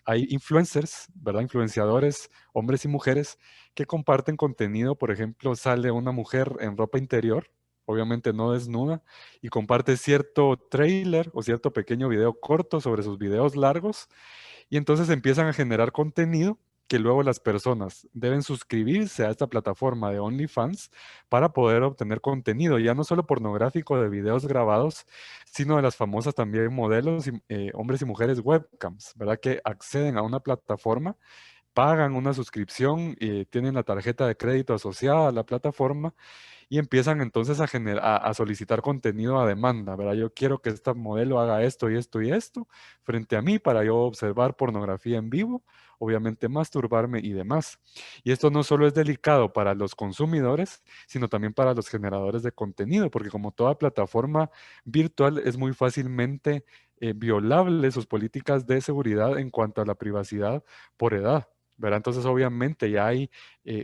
hay influencers, ¿verdad? Influenciadores, hombres y mujeres, que comparten contenido. Por ejemplo, sale una mujer en ropa interior, obviamente no desnuda, y comparte cierto trailer o cierto pequeño video corto sobre sus videos largos, y entonces empiezan a generar contenido que luego las personas deben suscribirse a esta plataforma de OnlyFans para poder obtener contenido, ya no solo pornográfico de videos grabados, sino de las famosas también modelos, hombres y mujeres webcams, ¿verdad? Que acceden a una plataforma, pagan una suscripción, tienen la tarjeta de crédito asociada a la plataforma y empiezan entonces a solicitar contenido a demanda, ¿verdad? Yo quiero que esta modelo haga esto y esto y esto frente a mí para yo observar pornografía en vivo, obviamente masturbarme y demás. Y esto no solo es delicado para los consumidores, sino también para los generadores de contenido, porque como toda plataforma virtual es muy fácilmente violable sus políticas de seguridad en cuanto a la privacidad por edad. ¿Verdad? Entonces, obviamente, ya hay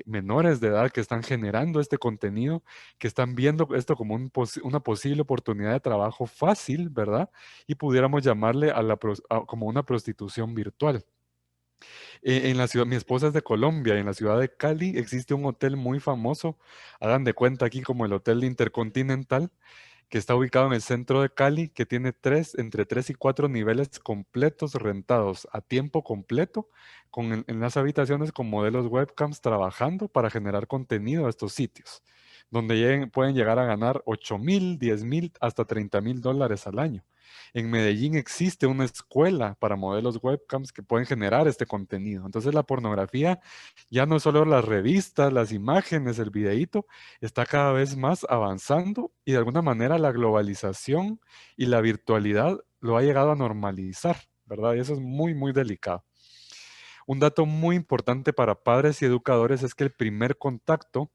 menores de edad que están generando este contenido, que están viendo esto como una posible oportunidad de trabajo fácil, ¿verdad? Y pudiéramos llamarle como una prostitución virtual. En la ciudad, mi esposa es de Colombia, y en la ciudad de Cali existe un hotel muy famoso, hagan de cuenta aquí como el Hotel Intercontinental, que está ubicado en el centro de Cali, que tiene entre 3 y 4 niveles completos rentados a tiempo completo, en las habitaciones con modelos webcams trabajando para generar contenido a estos sitios. donde pueden llegar a ganar 8,000, 10,000, hasta 30,000 dólares al año. En Medellín existe una escuela para modelos webcams que pueden generar este contenido. Entonces la pornografía ya no es solo las revistas, las imágenes, el videíto, está cada vez más avanzando y de alguna manera la globalización y la virtualidad lo ha llegado a normalizar, ¿verdad? Y eso es muy, muy delicado. Un dato muy importante para padres y educadores es que el primer contacto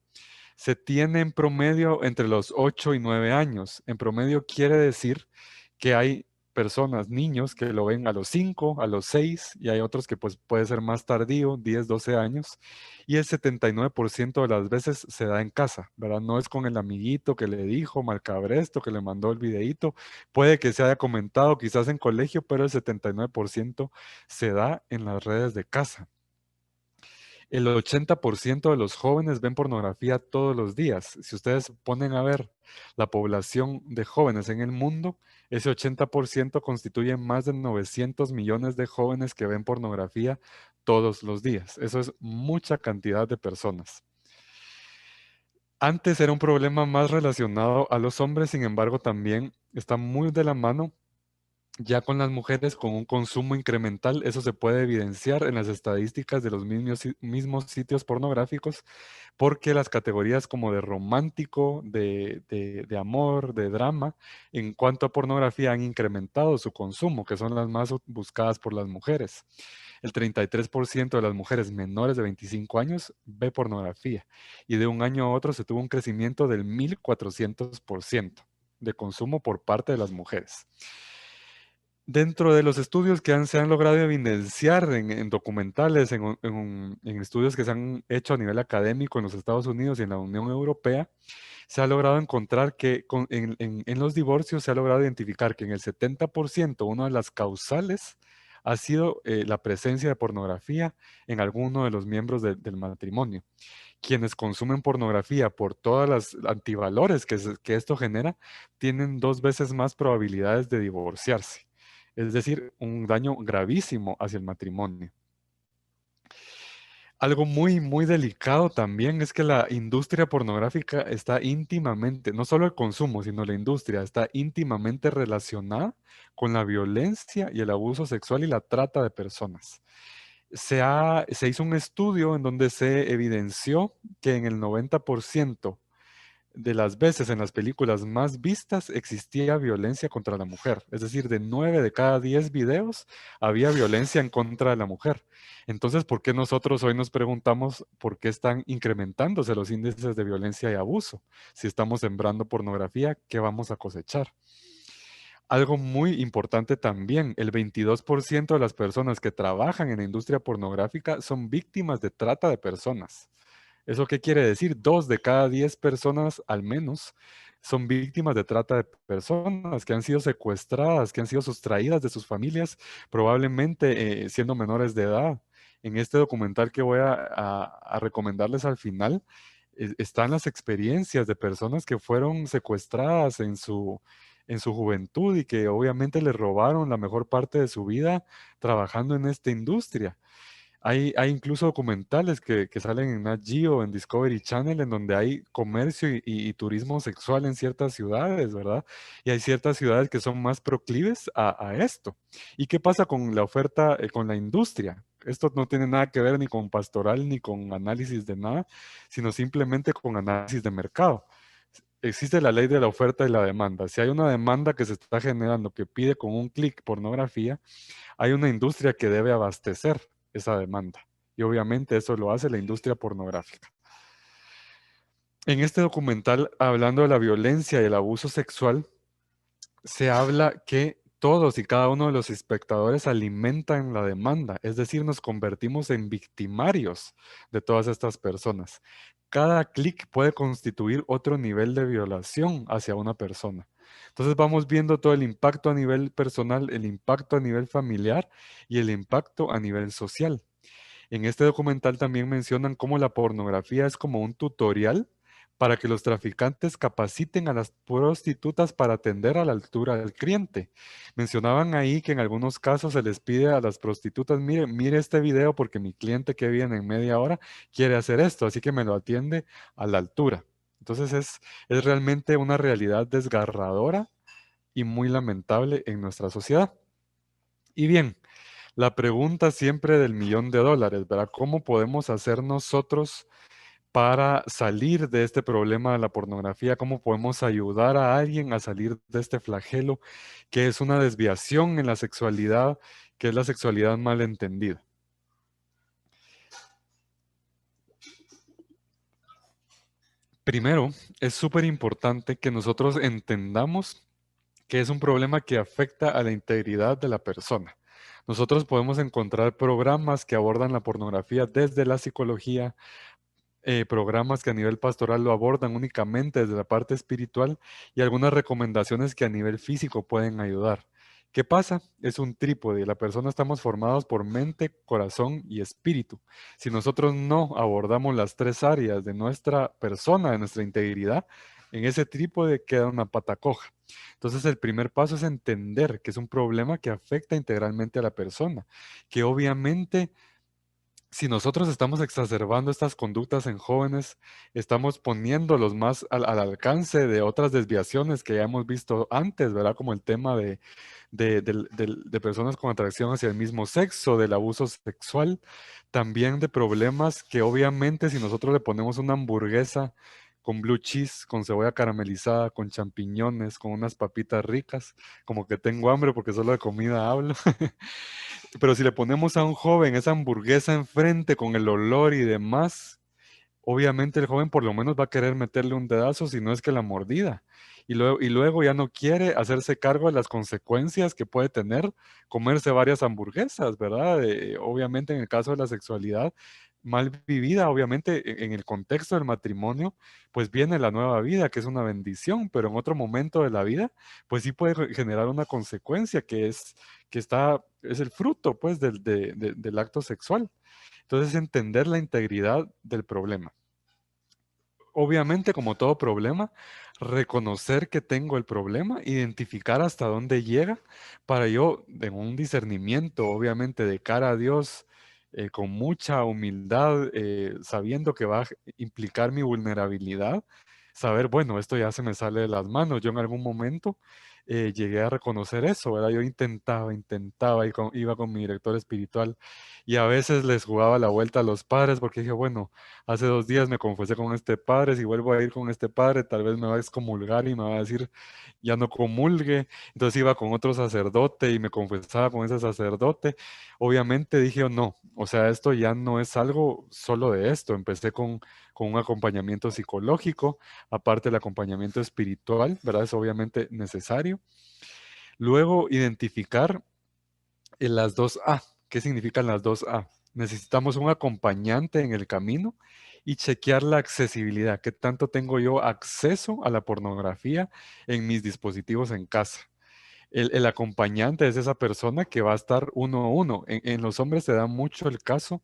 se tiene en promedio entre los 8 y 9 años. En promedio quiere decir que hay personas, niños, que lo ven a los 5, a los 6, y hay otros que pues puede ser más tardío, 10, 12 años, y el 79% de las veces se da en casa, ¿verdad? No es con el amiguito que le dijo, malcabresto, que le mandó el videíto, puede que se haya comentado quizás en colegio, pero el 79% se da en las redes de casa. El 80% de los jóvenes ven pornografía todos los días. Si ustedes ponen a ver la población de jóvenes en el mundo, ese 80% constituye más de 900 millones de jóvenes que ven pornografía todos los días. Eso es mucha cantidad de personas. Antes era un problema más relacionado a los hombres, sin embargo, también está muy de la mano ya con las mujeres con un consumo incremental. Eso se puede evidenciar en las estadísticas de los mismos sitios pornográficos, porque las categorías como de romántico, de amor, de drama, en cuanto a pornografía han incrementado su consumo, que son las más buscadas por las mujeres. El 33% de las mujeres menores de 25 años ve pornografía, y de un año a otro se tuvo un crecimiento del 1,400% de consumo por parte de las mujeres. Dentro de los estudios que se han logrado evidenciar en documentales, en estudios que se han hecho a nivel académico en los Estados Unidos y en la Unión Europea, se ha logrado encontrar que en los divorcios se ha logrado identificar que en el 70% una de las causales ha sido la presencia de pornografía en alguno de los miembros del matrimonio. Quienes consumen pornografía por todas las antivalores que esto genera, tienen 2 veces más probabilidades de divorciarse. Es decir, un daño gravísimo hacia el matrimonio. Algo muy, muy delicado también es que la industria pornográfica está íntimamente, no solo el consumo, sino la industria, está íntimamente relacionada con la violencia y el abuso sexual y la trata de personas. Se hizo un estudio en donde se evidenció que en el 90% de las veces en las películas más vistas existía violencia contra la mujer. Es decir, de 9 de cada 10 videos había violencia en contra de la mujer. Entonces, ¿por qué nosotros hoy nos preguntamos por qué están incrementándose los índices de violencia y abuso? Si estamos sembrando pornografía, ¿qué vamos a cosechar? Algo muy importante también, el 22% de las personas que trabajan en la industria pornográfica son víctimas de trata de personas. ¿Eso qué quiere decir? 2 de cada 10 personas al menos son víctimas de trata de personas que han sido secuestradas, que han sido sustraídas de sus familias, probablemente siendo menores de edad. En este documental que voy a recomendarles al final, están las experiencias de personas que fueron secuestradas en su juventud y que obviamente les robaron la mejor parte de su vida trabajando en esta industria. Hay incluso documentales que salen en Nat Geo, en Discovery Channel, en donde hay comercio y turismo sexual en ciertas ciudades, ¿verdad? Y hay ciertas ciudades que son más proclives a esto. ¿Y qué pasa con la oferta, con la industria? Esto no tiene nada que ver ni con pastoral ni con análisis de nada, sino simplemente con análisis de mercado. Existe la ley de la oferta y la demanda. Si hay una demanda que se está generando que pide con un clic pornografía, hay una industria que debe abastecer esa demanda. Y obviamente eso lo hace la industria pornográfica. En este documental, hablando de la violencia y el abuso sexual, se habla que todos y cada uno de los espectadores alimentan la demanda, es decir, nos convertimos en victimarios de todas estas personas. Cada clic puede constituir otro nivel de violación hacia una persona. Entonces vamos viendo todo el impacto a nivel personal, el impacto a nivel familiar y el impacto a nivel social. En este documental también mencionan cómo la pornografía es como un tutorial para que los traficantes capaciten a las prostitutas para atender a la altura del cliente. Mencionaban ahí que en algunos casos se les pide a las prostitutas, mire este video porque mi cliente que viene en media hora quiere hacer esto, así que me lo atiende a la altura. Entonces es realmente una realidad desgarradora y muy lamentable en nuestra sociedad. Y bien, la pregunta siempre del millón de dólares, ¿verdad? ¿Cómo podemos hacer nosotros para salir de este problema de la pornografía? ¿Cómo podemos ayudar a alguien a salir de este flagelo que es una desviación en la sexualidad, que es la sexualidad mal entendida? Primero, es súper importante que nosotros entendamos que es un problema que afecta a la integridad de la persona. Nosotros podemos encontrar programas que abordan la pornografía desde la psicología, programas que a nivel pastoral lo abordan únicamente desde la parte espiritual y algunas recomendaciones que a nivel físico pueden ayudar. ¿Qué pasa? Es un trípode. La persona estamos formados por mente, corazón y espíritu. Si nosotros no abordamos las tres áreas de nuestra persona, de nuestra integridad, en ese trípode queda una pata coja. Entonces el primer paso es entender que es un problema que afecta integralmente a la persona, que obviamente si nosotros estamos exacerbando estas conductas en jóvenes, estamos poniéndolos más al alcance de otras desviaciones que ya hemos visto antes, ¿verdad? Como el tema de personas con atracción hacia el mismo sexo, del abuso sexual, también de problemas que obviamente si nosotros le ponemos una hamburguesa con blue cheese, con cebolla caramelizada, con champiñones, con unas papitas ricas, como que tengo hambre porque solo de comida hablo. Pero si le ponemos a un joven esa hamburguesa enfrente con el olor y demás, obviamente el joven por lo menos va a querer meterle un dedazo, si no es que la mordida. Y luego ya no quiere hacerse cargo de las consecuencias que puede tener comerse varias hamburguesas, ¿verdad? Obviamente en el caso de la sexualidad mal vivida, obviamente en el contexto del matrimonio, pues viene la nueva vida, que es una bendición, pero en otro momento de la vida, pues sí puede generar una consecuencia es el fruto, pues, del acto sexual. Entonces, entender la integridad del problema. Obviamente, como todo problema, reconocer que tengo el problema, identificar hasta dónde llega para yo, en un discernimiento, obviamente, de cara a Dios, con mucha humildad, sabiendo que va a implicar mi vulnerabilidad, saber, bueno, esto ya se me sale de las manos. Yo en algún momento llegué a reconocer eso, ¿verdad? Yo intentaba, y iba con mi director espiritual y a veces les jugaba la vuelta a los padres porque dije, bueno, hace 2 días me confesé con este padre, si vuelvo a ir con este padre, tal vez me va a excomulgar y me va a decir, ya no comulgue. Entonces iba con otro sacerdote y me confesaba con ese sacerdote. Obviamente dije, "Oh, no, o sea, esto ya no es algo solo de esto. Empecé con un acompañamiento psicológico, aparte del acompañamiento espiritual, ¿verdad? Es obviamente necesario. Luego, identificar las dos A. ¿Qué significan las dos A? Necesitamos un acompañante en el camino y chequear la accesibilidad. ¿Qué tanto tengo yo acceso a la pornografía en mis dispositivos en casa? El acompañante es esa persona que va a estar uno a uno. En los hombres se da mucho el caso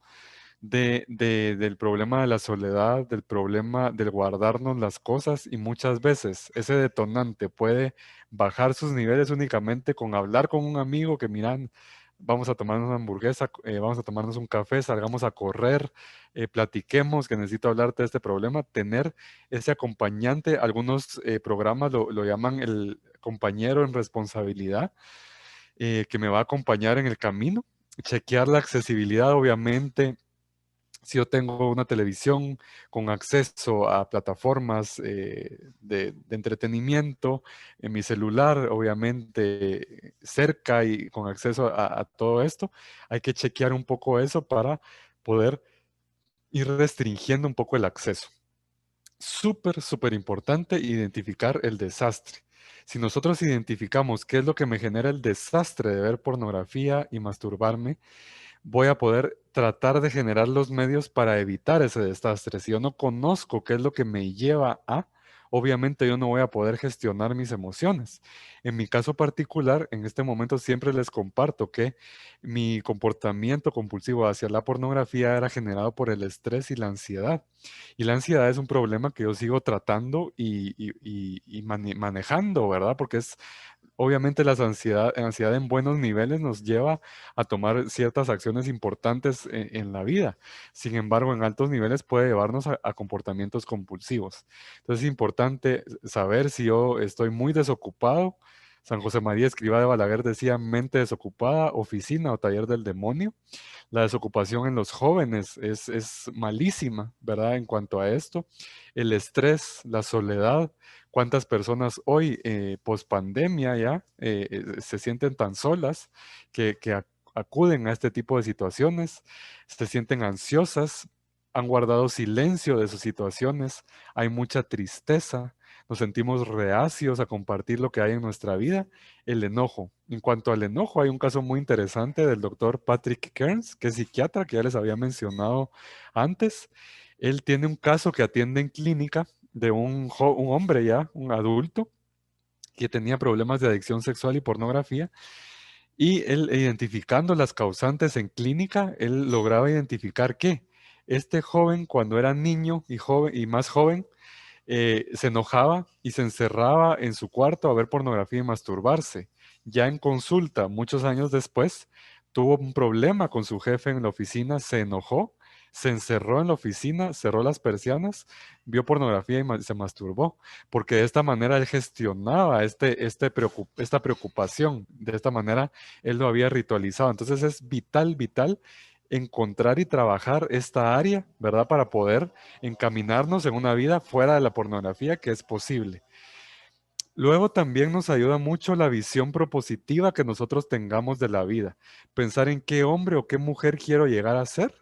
del problema de la soledad, del problema del guardarnos las cosas y muchas veces ese detonante puede bajar sus niveles únicamente con hablar con un amigo que miran, vamos a tomarnos una hamburguesa, vamos a tomarnos un café, salgamos a correr, platiquemos que necesito hablarte de este problema, tener ese acompañante, algunos programas lo llaman el compañero en responsabilidad, que me va a acompañar en el camino, chequear la accesibilidad, obviamente si yo tengo una televisión con acceso a plataformas de entretenimiento en mi celular, obviamente cerca y con acceso a todo esto, hay que chequear un poco eso para poder ir restringiendo un poco el acceso. Súper, súper importante identificar el desastre. Si nosotros identificamos qué es lo que me genera el desastre de ver pornografía y masturbarme, voy a poder tratar de generar los medios para evitar ese desastre. Si yo no conozco qué es lo que me lleva a, obviamente yo no voy a poder gestionar mis emociones. En mi caso particular, en este momento siempre les comparto que mi comportamiento compulsivo hacia la pornografía era generado por el estrés y la ansiedad. Y la ansiedad es un problema que yo sigo tratando y manejando, ¿verdad? Porque es obviamente la ansiedad en buenos niveles nos lleva a tomar ciertas acciones importantes en la vida. Sin embargo, en altos niveles puede llevarnos a comportamientos compulsivos. Entonces es importante saber si yo estoy muy desocupado. San José María Escrivá de Balaguer decía mente desocupada, oficina o taller del demonio. La desocupación en los jóvenes es malísima, ¿verdad? En cuanto a esto, el estrés, la soledad, cuántas personas hoy, post pandemia ya, se sienten tan solas que acuden a este tipo de situaciones, se sienten ansiosas, han guardado silencio de sus situaciones, hay mucha tristeza, nos sentimos reacios a compartir lo que hay en nuestra vida, el enojo. En cuanto al enojo, hay un caso muy interesante del doctor Patrick Kearns, que es psiquiatra, que ya les había mencionado antes. Él tiene un caso que atiende en clínica de un hombre ya, un adulto, que tenía problemas de adicción sexual y pornografía. Y él, identificando las causantes en clínica, él lograba identificar que este joven, cuando era niño y joven y más joven, se enojaba y se encerraba en su cuarto a ver pornografía y masturbarse. Ya en consulta, muchos años después, tuvo un problema con su jefe en la oficina, se enojó, se encerró en la oficina, cerró las persianas, vio pornografía y se masturbó, porque de esta manera él gestionaba esta preocupación, de esta manera él lo había ritualizado. Entonces es vital, vital encontrar y trabajar esta área, ¿verdad? Para poder encaminarnos en una vida fuera de la pornografía, que es posible. Luego también nos ayuda mucho la visión propositiva que nosotros tengamos de la vida. Pensar en qué hombre o qué mujer quiero llegar a ser,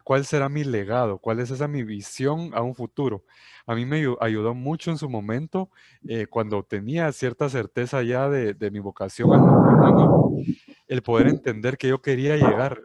cuál será mi legado, cuál es esa mi visión a un futuro. A mí me ayudó mucho en su momento, cuando tenía cierta certeza ya de mi vocación al matrimonio, el poder entender que yo quería llegar.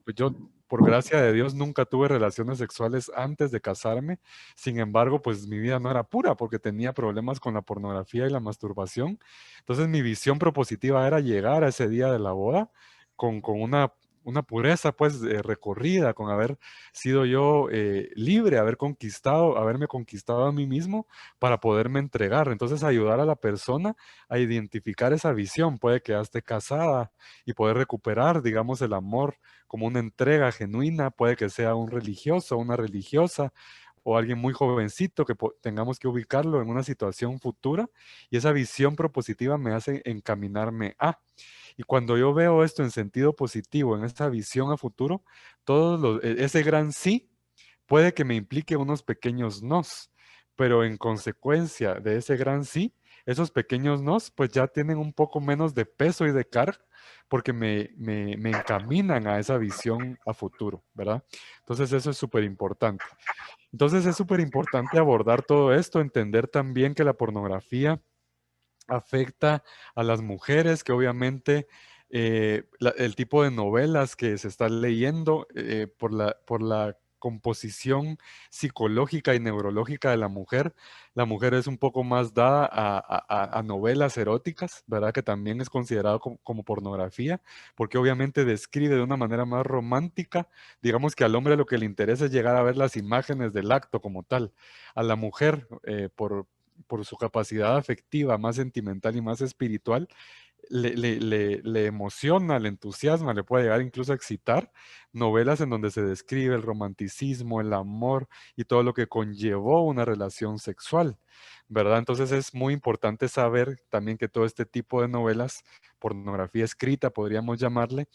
Pues yo, por gracia de Dios, nunca tuve relaciones sexuales antes de casarme. Sin embargo, pues mi vida no era pura porque tenía problemas con la pornografía y la masturbación. Entonces mi visión propositiva era llegar a ese día de la boda con una pureza pues recorrida, con haber sido yo libre, haberme conquistado a mí mismo para poderme entregar. Entonces ayudar a la persona a identificar esa visión. Puede que ya esté casada y poder recuperar, digamos, el amor como una entrega genuina. Puede que sea un religioso, una religiosa o alguien muy jovencito que tengamos que ubicarlo en una situación futura, y esa visión propositiva me hace encaminarme a. Y cuando yo veo esto en sentido positivo, en esta visión a futuro, ese gran sí puede que me implique unos pequeños nos, pero en consecuencia de ese gran sí, esos pequeños nos pues ya tienen un poco menos de peso y de carga porque me encaminan a esa visión a futuro, ¿verdad? Entonces eso es súper importante. Entonces es súper importante abordar todo esto, entender también que la pornografía afecta a las mujeres, que obviamente el tipo de novelas que se están leyendo, por la composición psicológica y neurológica de la mujer es un poco más dada a novelas eróticas, ¿verdad? Que también es considerado como pornografía, porque obviamente describe de una manera más romántica. Digamos que al hombre lo que le interesa es llegar a ver las imágenes del acto como tal. A la mujer, por su capacidad afectiva, más sentimental y más espiritual, le emociona, le entusiasma, le puede llegar incluso a excitar novelas en donde se describe el romanticismo, el amor y todo lo que conllevó una relación sexual, ¿verdad? Entonces es muy importante saber también que todo este tipo de novelas, pornografía escrita, podríamos llamarle,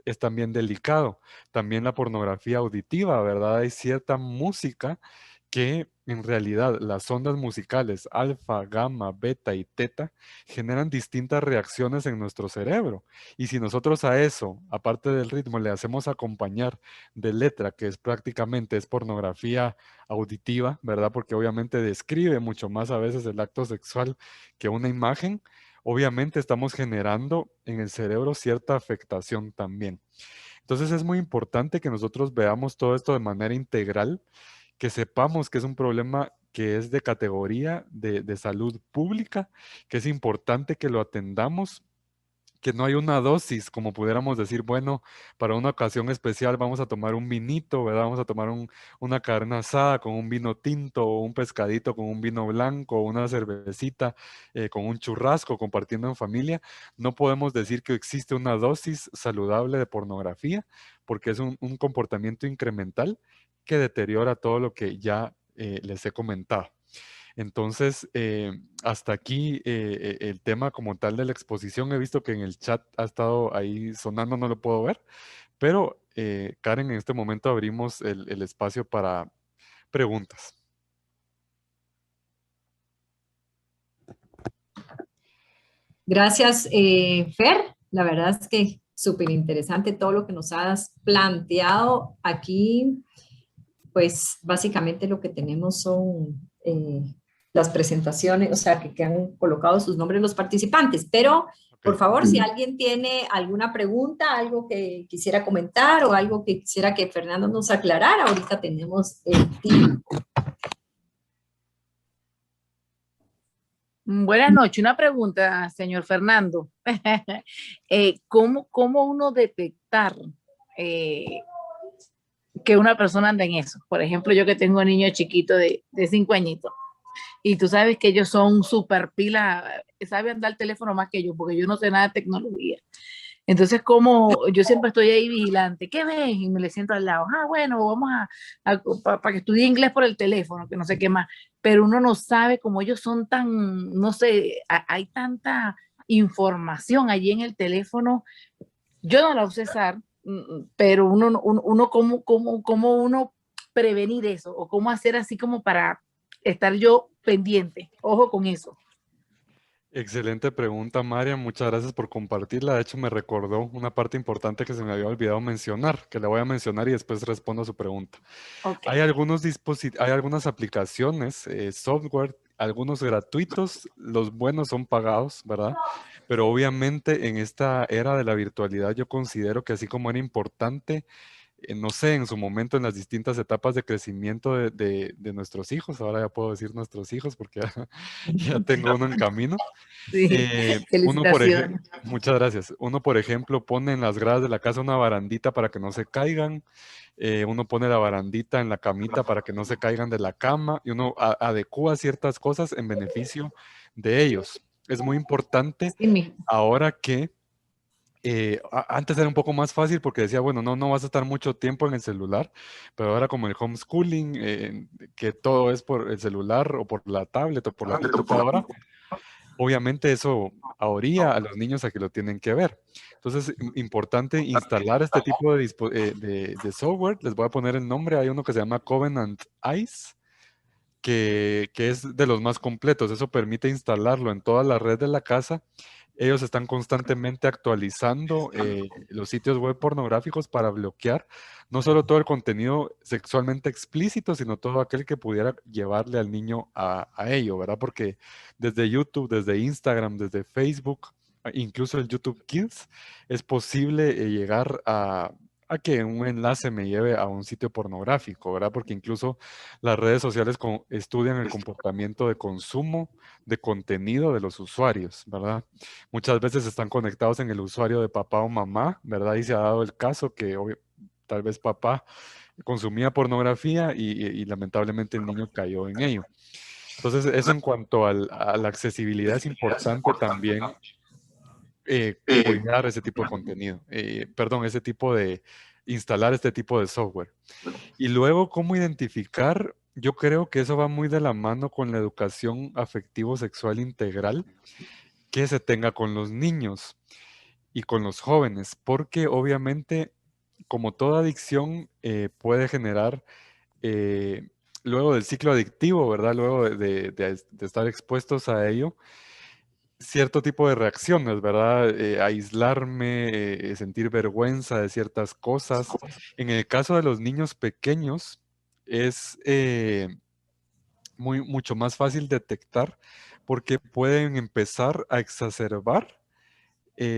es también delicado. También la pornografía auditiva, ¿verdad? Hay cierta música que en realidad las ondas musicales alfa, gamma, beta y teta generan distintas reacciones en nuestro cerebro. Y si nosotros a eso, aparte del ritmo, le hacemos acompañar de letra, que es prácticamente es pornografía auditiva, ¿verdad? Porque obviamente describe mucho más a veces el acto sexual que una imagen. Obviamente estamos generando en el cerebro cierta afectación también. Entonces es muy importante que nosotros veamos todo esto de manera integral, que sepamos que es un problema que es de categoría de salud pública, que es importante que lo atendamos que no hay una dosis, como pudiéramos decir, bueno, para una ocasión especial vamos a tomar un vinito, ¿verdad? Vamos a tomar una carne asada con un vino tinto, o un pescadito con un vino blanco, o una cervecita con un churrasco, compartiendo en familia. No podemos decir que existe una dosis saludable de pornografía, porque es un comportamiento incremental que deteriora todo lo que ya les he comentado. Entonces, hasta aquí el tema como tal de la exposición. He visto que en el chat ha estado ahí sonando, no lo puedo ver, pero Karen, en este momento abrimos el espacio para preguntas. Gracias, Fer. La verdad es que súper interesante todo lo que nos has planteado aquí. Pues básicamente lo que tenemos son las presentaciones, o sea, que han colocado sus nombres los participantes. Pero, por Ok. favor, si alguien tiene alguna pregunta, algo que quisiera comentar o algo que quisiera que Fernando nos aclarara, ahorita tenemos el tiempo. Buenas noches. Una pregunta, señor Fernando. ¿Cómo uno detectar que una persona anda en eso? Por ejemplo, yo que tengo un niño chiquito de 5 añitos y tú sabes que ellos son súper pila, saben andar el teléfono más que yo, porque yo no sé nada de tecnología. Entonces, como yo siempre estoy ahí vigilante, ¿qué ves? Y me le siento al lado, bueno, vamos para que estudie inglés por el teléfono, que no sé qué más. Pero uno no sabe cómo ellos son tan, no sé, hay tanta información allí en el teléfono. Yo no la sé usar, pero uno cómo uno prevenir eso, o cómo hacer así como para estar yo pendiente. Ojo con eso. Excelente pregunta, María. Muchas gracias por compartirla. De hecho, me recordó una parte importante que se me había olvidado mencionar, que la voy a mencionar y después respondo a su pregunta. Ok. Hay hay algunas aplicaciones, software, algunos gratuitos, los buenos son pagados, ¿verdad? Pero obviamente en esta era de la virtualidad yo considero que así como era importante no sé, en su momento, en las distintas etapas de crecimiento de nuestros hijos, ahora ya puedo decir nuestros hijos porque ya, ya tengo uno en camino. Sí, Uno, por ejemplo, felicitaciones. muchas gracias. Uno, por ejemplo, pone en las gradas de la casa una barandita para que no se caigan. Uno pone la barandita en la camita para que no se caigan de la cama y uno adecúa ciertas cosas en beneficio de ellos. Es muy importante Sí, mijo. ahora que antes era un poco más fácil porque decía, bueno, no vas a estar mucho tiempo en el celular, pero ahora como el homeschooling, que todo es por el celular o por la tablet o por la computadora, obviamente eso ahoría a los niños a que lo tienen que ver. Entonces, importante instalar este tipo de software. Les voy a poner el nombre. Hay uno que se llama Covenant Eyes, que es de los más completos. Eso permite instalarlo en toda la red de la casa. Ellos están constantemente actualizando los sitios web pornográficos para bloquear no solo todo el contenido sexualmente explícito, sino todo aquel que pudiera llevarle al niño a ello, ¿verdad? Porque desde YouTube, desde Instagram, desde Facebook, incluso el YouTube Kids, es posible llegar a que un enlace me lleve a un sitio pornográfico, ¿verdad? Porque incluso las redes sociales estudian el comportamiento de consumo de contenido de los usuarios, ¿verdad? Muchas veces están conectados en el usuario de papá o mamá, ¿verdad? Y se ha dado el caso que tal vez papá consumía pornografía y lamentablemente el niño cayó en ello. Entonces, eso en cuanto a la accesibilidad es importante también cuidar ese tipo de contenido, perdón, ese tipo de instalar este tipo de software. Y luego, ¿cómo identificar? Yo creo que eso va muy de la mano con la educación afectivo-sexual integral que se tenga con los niños y con los jóvenes, porque obviamente, como toda adicción, puede generar, luego del ciclo adictivo, ¿verdad? Luego de estar expuestos a ello, cierto tipo de reacciones, ¿verdad? Aislarme, sentir vergüenza de ciertas cosas. En el caso de los niños pequeños, es mucho más fácil detectar porque pueden empezar a exacerbar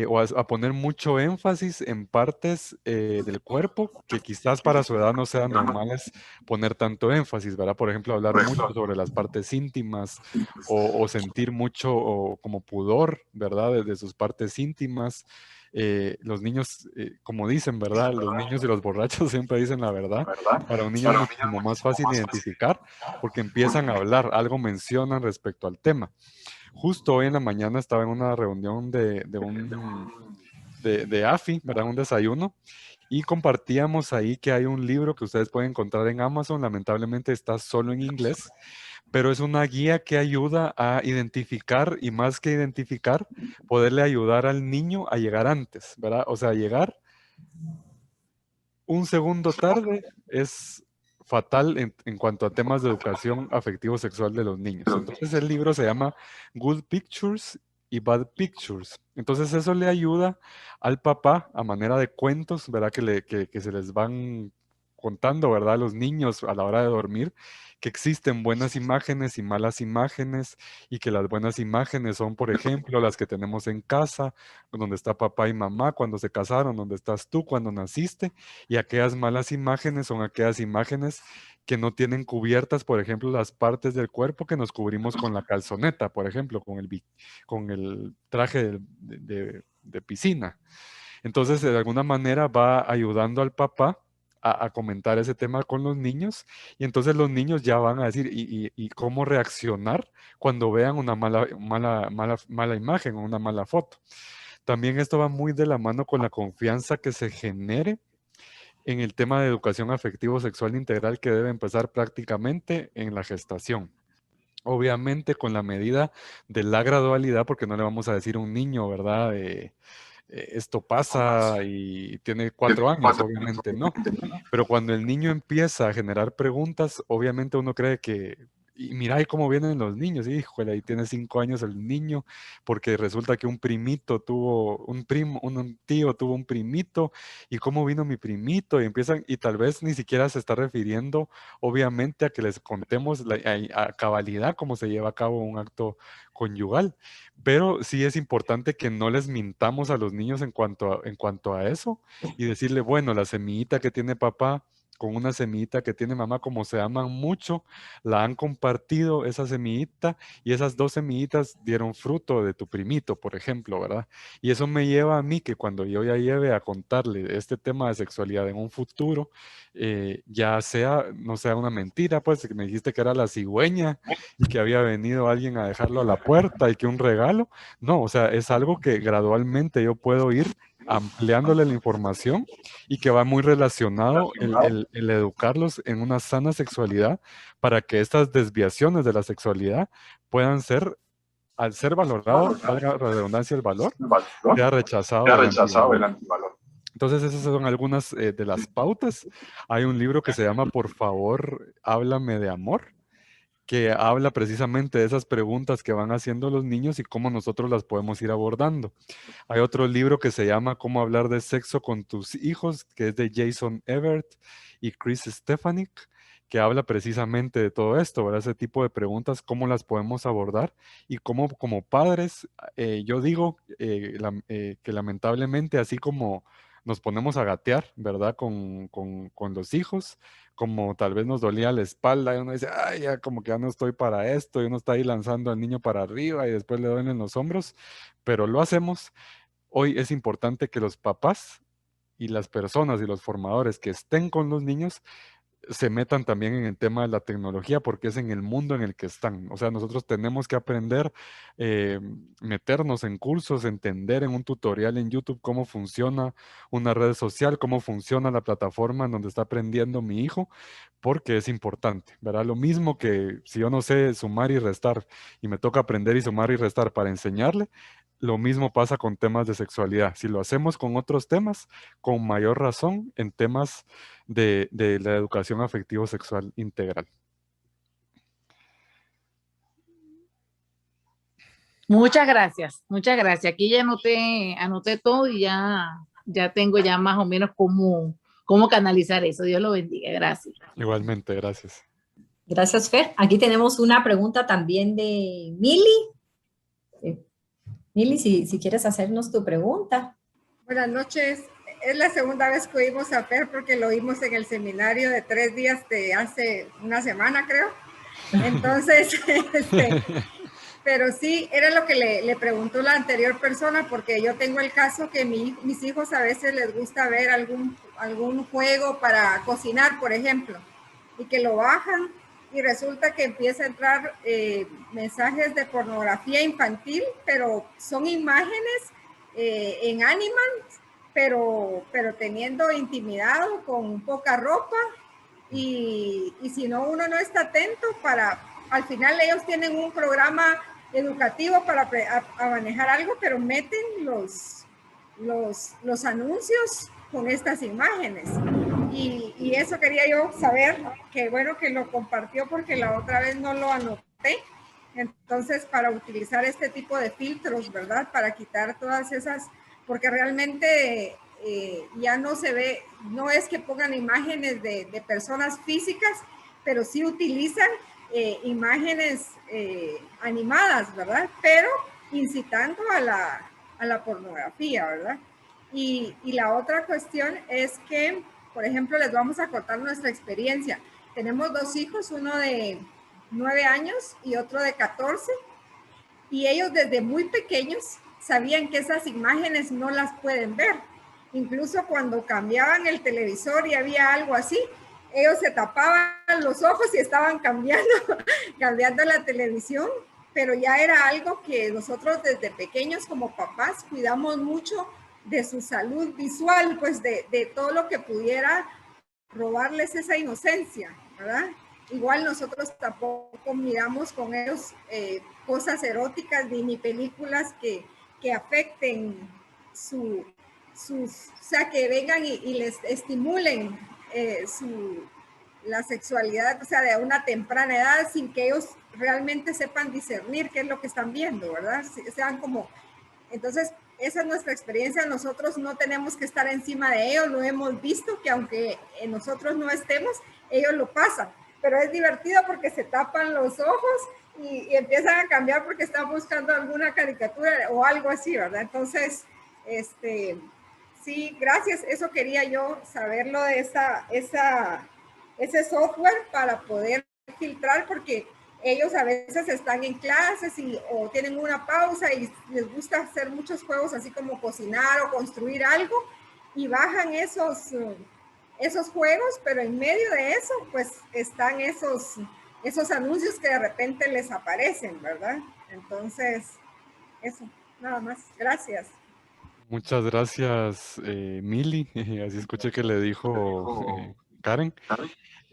o a poner mucho énfasis en partes del cuerpo que quizás para su edad no sean normales poner tanto énfasis, ¿verdad? Por ejemplo, hablar mucho sobre las partes íntimas o sentir mucho como pudor, ¿verdad? De sus partes íntimas. Los niños, como dicen, ¿verdad? Los niños y los borrachos siempre dicen la verdad. Para un niño es muchísimo más fácil identificar porque empiezan a hablar, algo mencionan respecto al tema. Justo hoy en la mañana estaba en una reunión de AFI, ¿verdad? Un desayuno, y compartíamos ahí que hay un libro que ustedes pueden encontrar en Amazon, lamentablemente está solo en inglés, pero es una guía que ayuda a identificar y más que identificar, poderle ayudar al niño a llegar antes, ¿verdad? O sea, llegar un segundo tarde es fatal en cuanto a temas de educación afectivo-sexual de los niños. Entonces el libro se llama Good Pictures y Bad Pictures. Entonces eso le ayuda al papá a manera de cuentos, ¿verdad? Que se les van contando, ¿verdad? A los niños a la hora de dormir, que existen buenas imágenes y malas imágenes y que las buenas imágenes son, por ejemplo, las que tenemos en casa, donde está papá y mamá cuando se casaron, donde estás tú cuando naciste, y aquellas malas imágenes son aquellas imágenes que no tienen cubiertas, por ejemplo, las partes del cuerpo que nos cubrimos con la calzoneta, por ejemplo, con el traje de piscina. Entonces, de alguna manera va ayudando al papá a comentar ese tema con los niños y entonces los niños ya van a decir y cómo reaccionar cuando vean una mala imagen o una mala foto. También esto va muy de la mano con la confianza que se genere en el tema de educación afectivo-sexual integral que debe empezar prácticamente en la gestación. Obviamente con la medida de la gradualidad, porque no le vamos a decir a un niño, ¿verdad? Esto pasa y tiene 4 años, obviamente no. Pero cuando el niño empieza a generar preguntas, obviamente uno cree que, y mira ahí cómo vienen los niños, híjole, ahí tiene 5 años el niño, porque resulta que un primito tuvo, un primo, un tío tuvo un primito, y cómo vino mi primito, y empiezan, y tal vez ni siquiera se está refiriendo, obviamente, a que les contemos a cabalidad cómo se lleva a cabo un acto conyugal, pero sí es importante que no les mintamos a los niños en cuanto a eso, y decirle, bueno, la semillita que tiene papá con una semillita que tiene mamá, como se aman mucho, la han compartido esa semillita y esas 2 semillitas dieron fruto de tu primito, por ejemplo, ¿verdad? Y eso me lleva a mí que cuando yo ya lleve a contarle este tema de sexualidad en un futuro, ya sea, no sea una mentira, pues que me dijiste que era la cigüeña y que había venido alguien a dejarlo a la puerta y que un regalo. No, o sea, es algo que gradualmente yo puedo ir ampliándole la información y que va muy relacionado el educarlos en una sana sexualidad para que estas desviaciones de la sexualidad puedan ser, al ser valorado, valga la redundancia el valor, sea rechazado el antivalor. Entonces esas son algunas de las pautas. Hay un libro que se llama Por favor, háblame de amor, que habla precisamente de esas preguntas que van haciendo los niños y cómo nosotros las podemos ir abordando. Hay otro libro que se llama Cómo hablar de sexo con tus hijos, que es de Jason Evert y Chris Stefanik, que habla precisamente de todo esto, ¿verdad? Ese tipo de preguntas, cómo las podemos abordar y cómo como padres, yo digo que lamentablemente así como nos ponemos a gatear, ¿verdad? Con los hijos, como tal vez nos dolía la espalda y uno dice, ay, ya como que ya no estoy para esto y uno está ahí lanzando al niño para arriba y después le duelen los hombros, pero lo hacemos. Hoy es importante que los papás y las personas y los formadores que estén con los niños se metan también en el tema de la tecnología porque es en el mundo en el que están. O sea, nosotros tenemos que aprender, meternos en cursos, entender en un tutorial en YouTube cómo funciona una red social, cómo funciona la plataforma en donde está aprendiendo mi hijo, porque es importante, ¿verdad? Lo mismo que si yo no sé sumar y restar y me toca aprender y sumar y restar para enseñarle, lo mismo pasa con temas de sexualidad. Si lo hacemos con otros temas, con mayor razón en temas de la educación afectivo-sexual integral. Muchas gracias, muchas gracias. Aquí ya anoté todo y ya tengo ya más o menos cómo canalizar eso. Dios lo bendiga, gracias. Igualmente, gracias. Gracias, Fer. Aquí tenemos una pregunta también de Mili. Mili, si quieres hacernos tu pregunta. Buenas noches. Es la segunda vez que oímos a Fer porque lo oímos en el seminario de 3 días de hace una semana, creo. Entonces, pero sí, era lo que le preguntó la anterior persona, porque yo tengo el caso que mis hijos a veces les gusta ver algún juego para cocinar, por ejemplo, y que lo bajan y resulta que empieza a entrar mensajes de pornografía infantil, pero son imágenes en Animal, pero teniendo intimidado, con poca ropa, y si no, uno no está atento al final ellos tienen un programa educativo para manejar algo, pero meten los anuncios con estas imágenes. Y eso quería yo saber, que bueno que lo compartió porque la otra vez no lo anoté. Entonces, para utilizar este tipo de filtros, ¿verdad? Para quitar todas esas, porque realmente ya no se ve, no es que pongan imágenes de personas físicas, pero sí utilizan imágenes animadas, ¿verdad? Pero incitando a la pornografía, ¿verdad? Y la otra cuestión es que, por ejemplo, les vamos a contar nuestra experiencia. Tenemos 2 hijos, uno de 9 años y otro de 14, y ellos desde muy pequeños sabían que esas imágenes no las pueden ver. Incluso cuando cambiaban el televisor y había algo así, ellos se tapaban los ojos y estaban cambiando la televisión, pero ya era algo que nosotros desde pequeños como papás cuidamos mucho de su salud visual, pues de todo lo que pudiera robarles esa inocencia, ¿verdad? Igual nosotros tampoco miramos con ellos cosas eróticas ni películas que afecten o sea, que vengan y les estimulen la sexualidad, o sea, de una temprana edad, sin que ellos realmente sepan discernir qué es lo que están viendo, ¿verdad? Sean como, entonces, esa es nuestra experiencia. Nosotros no tenemos que estar encima de ellos, lo hemos visto, que aunque nosotros no estemos, ellos lo pasan, pero es divertido porque se tapan los ojos y empiezan a cambiar porque están buscando alguna caricatura o algo así, ¿verdad? Entonces, sí, gracias. Eso quería yo saberlo de ese software para poder filtrar, porque ellos a veces están en clases o tienen una pausa y les gusta hacer muchos juegos así como cocinar o construir algo y bajan esos juegos, pero en medio de eso pues están esos anuncios que de repente les aparecen, ¿verdad? Entonces, eso, nada más. Gracias. Muchas gracias, Mili. Así escuché que le dijo Karen.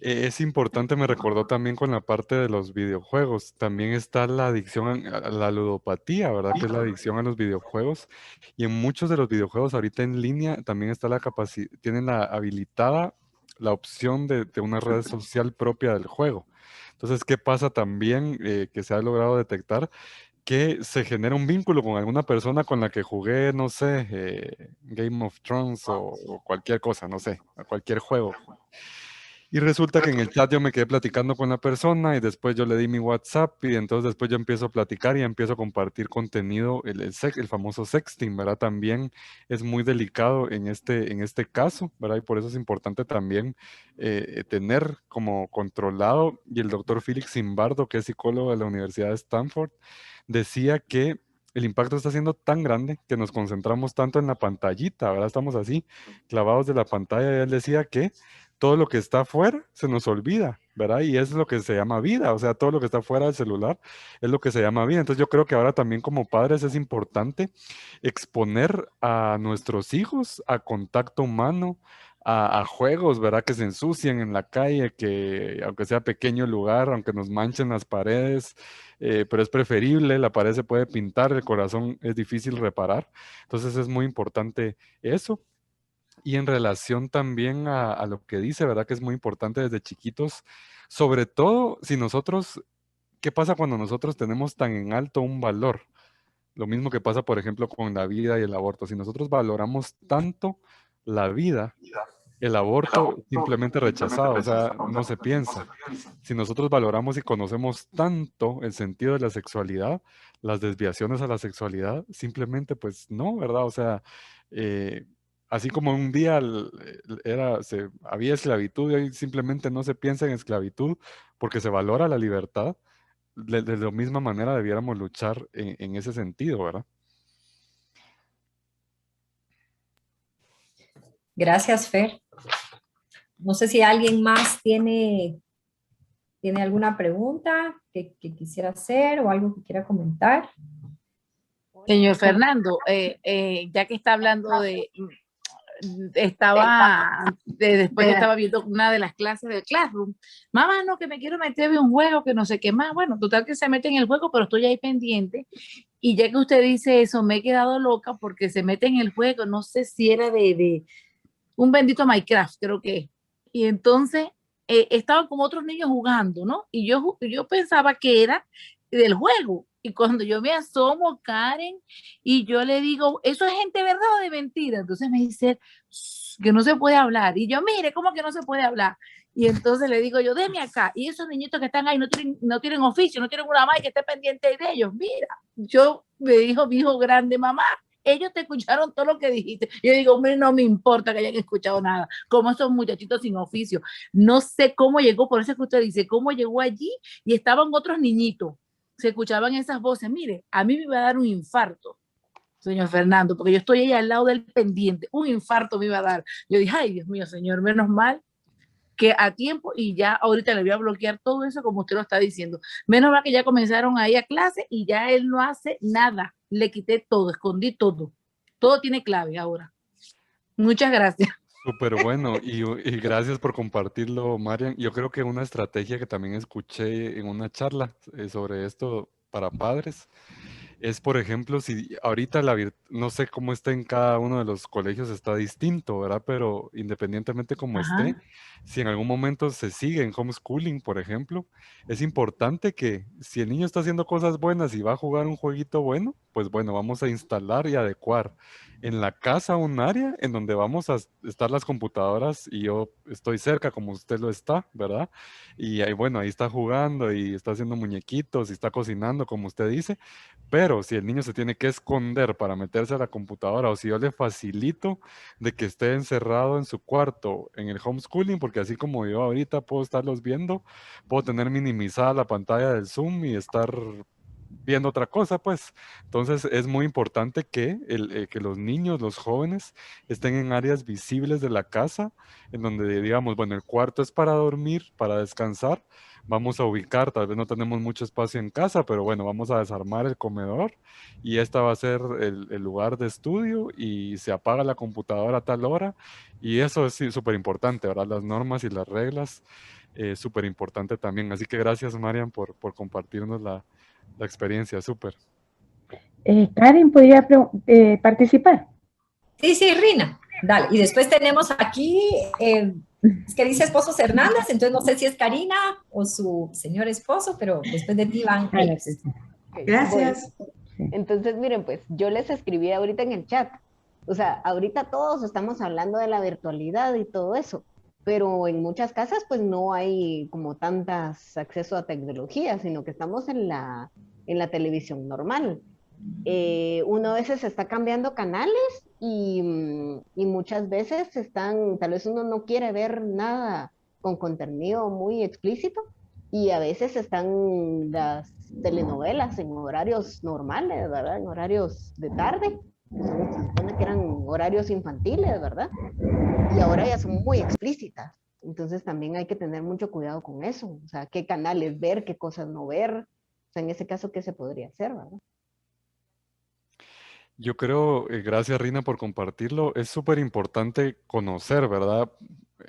Es importante, me recordó también con la parte de los videojuegos. También está la adicción a la ludopatía, ¿verdad? Que es la adicción a los videojuegos. Y en muchos de los videojuegos ahorita en línea también está la capacidad, tienen la habilitada la opción de una red social propia del juego. Entonces, ¿qué pasa también que se ha logrado detectar? Que se genera un vínculo con alguna persona con la que jugué, no sé, Game of Thrones o cualquier cosa, no sé, cualquier juego. Y resulta que en el chat yo me quedé platicando con la persona y después yo le di mi WhatsApp y entonces después yo empiezo a platicar y empiezo a compartir contenido, el famoso sexting, ¿verdad? También es muy delicado en este caso, ¿verdad? Y por eso es importante también tener como controlado, y el doctor Félix Zimbardo, que es psicólogo de la Universidad de Stanford, decía que el impacto está siendo tan grande que nos concentramos tanto en la pantallita, ¿verdad? Estamos así, clavados de la pantalla, y él decía que todo lo que está afuera se nos olvida, ¿verdad? Y es lo que se llama vida, o sea, todo lo que está fuera del celular es lo que se llama vida. Entonces yo creo que ahora también como padres es importante exponer a nuestros hijos a contacto humano, a juegos, ¿verdad? Que se ensucien en la calle, que aunque sea pequeño el lugar, aunque nos manchen las paredes, pero es preferible, la pared se puede pintar, el corazón es difícil reparar. Entonces es muy importante eso. Y en relación también a lo que dice, ¿verdad? Que es muy importante desde chiquitos, sobre todo si nosotros, ¿qué pasa cuando nosotros tenemos tan en alto un valor? Lo mismo que pasa, por ejemplo, con la vida y el aborto. Si nosotros valoramos tanto la vida, el aborto simplemente rechazado, o sea, no se piensa. Si nosotros valoramos y conocemos tanto el sentido de la sexualidad, las desviaciones a la sexualidad, simplemente pues no, ¿verdad? O sea, eh, así como un día había esclavitud y hoy simplemente no se piensa en esclavitud porque se valora la libertad, de la misma manera debiéramos luchar en ese sentido, ¿verdad? Gracias, Fer. No sé si alguien más tiene alguna pregunta que quisiera hacer o algo que quiera comentar. Señor Fernando, ya que está hablando después que estaba viendo una de las clases del Classroom, mamá, no, que me quiero meter en un juego, que no sé qué más, bueno, total que se mete en el juego, pero estoy ahí pendiente, y ya que usted dice eso, me he quedado loca porque se mete en el juego, no sé si era de un bendito Minecraft, creo que, y entonces estaban como otros niños jugando, ¿no? Y yo pensaba que era del juego, y cuando yo me asomo, Karen, y yo le digo, ¿eso es gente verdad o de mentira? Entonces me dice que no se puede hablar. Y yo, mire, ¿cómo que no se puede hablar? Y entonces le digo yo, déme acá. Y esos niñitos que están ahí no tienen oficio, no tienen una madre que esté pendiente de ellos. Mira, me dijo mi hijo grande, mamá, ellos te escucharon todo lo que dijiste. Yo digo, hombre, no me importa que hayan escuchado nada. Como esos muchachitos sin oficio. No sé cómo llegó, por eso es que usted dice, cómo llegó allí y estaban otros niñitos. Se escuchaban esas voces. Mire, a mí me iba a dar un infarto, señor Fernando, porque yo estoy ahí al lado del pendiente. Un infarto me iba a dar. Yo dije, ay, Dios mío, señor, menos mal que a tiempo, y ya ahorita le voy a bloquear todo eso como usted lo está diciendo. Menos mal que ya comenzaron ahí a clase y ya él no hace nada. Le quité todo, escondí todo. Todo tiene clave ahora. Muchas gracias. Súper bueno y gracias por compartirlo, Marian. Yo creo que una estrategia que también escuché en una charla sobre esto para padres es, por ejemplo, si ahorita no sé cómo está en cada uno de los colegios, está distinto, ¿verdad? Pero independientemente como Ajá. esté, si en algún momento se sigue en homeschooling, por ejemplo, es importante que si el niño está haciendo cosas buenas y va a jugar un jueguito bueno, pues bueno, vamos a instalar y adecuar en la casa un área en donde vamos a estar las computadoras y yo estoy cerca como usted lo está, ¿verdad? Y ahí, bueno, ahí está jugando y está haciendo muñequitos y está cocinando, como usted dice. Pero si el niño se tiene que esconder para meterse a la computadora o si yo le facilito de que esté encerrado en su cuarto en el homeschooling, porque así como yo ahorita puedo estarlos viendo, puedo tener minimizada la pantalla del Zoom y estar viendo otra cosa, pues. Entonces es muy importante que los niños, los jóvenes, estén en áreas visibles de la casa, en donde digamos, bueno, el cuarto es para dormir, para descansar. Vamos a ubicar, tal vez no tenemos mucho espacio en casa, pero bueno, vamos a desarmar el comedor y esta va a ser el lugar de estudio y se apaga la computadora a tal hora y eso es súper importante, ¿verdad? Las normas y las reglas, súper importante también. Así que gracias, Marian, por compartirnos la experiencia, súper. Karen, ¿podría participar? Sí, Rina, dale. Y después tenemos aquí, es que dice esposos Hernández, entonces no sé si es Karina o su señor esposo, pero después de ti van ellos. Okay, gracias. Entonces, miren, pues yo les escribí ahorita en el chat. O sea, ahorita todos estamos hablando de la virtualidad y todo eso, pero en muchas casas pues no hay como tantas acceso a tecnología, sino que estamos en la televisión normal. Uno a veces está cambiando canales y muchas veces tal vez uno no quiere ver nada con contenido muy explícito y a veces están las telenovelas en horarios normales, ¿verdad? En horarios de tarde, se supone que eran horarios infantiles, ¿verdad? Y ahora ya son muy explícitas. Entonces también hay que tener mucho cuidado con eso, o sea, qué canales ver, qué cosas no ver, o sea, en ese caso, ¿qué se podría hacer, verdad? Yo creo, gracias Rina por compartirlo, es súper importante conocer, ¿verdad?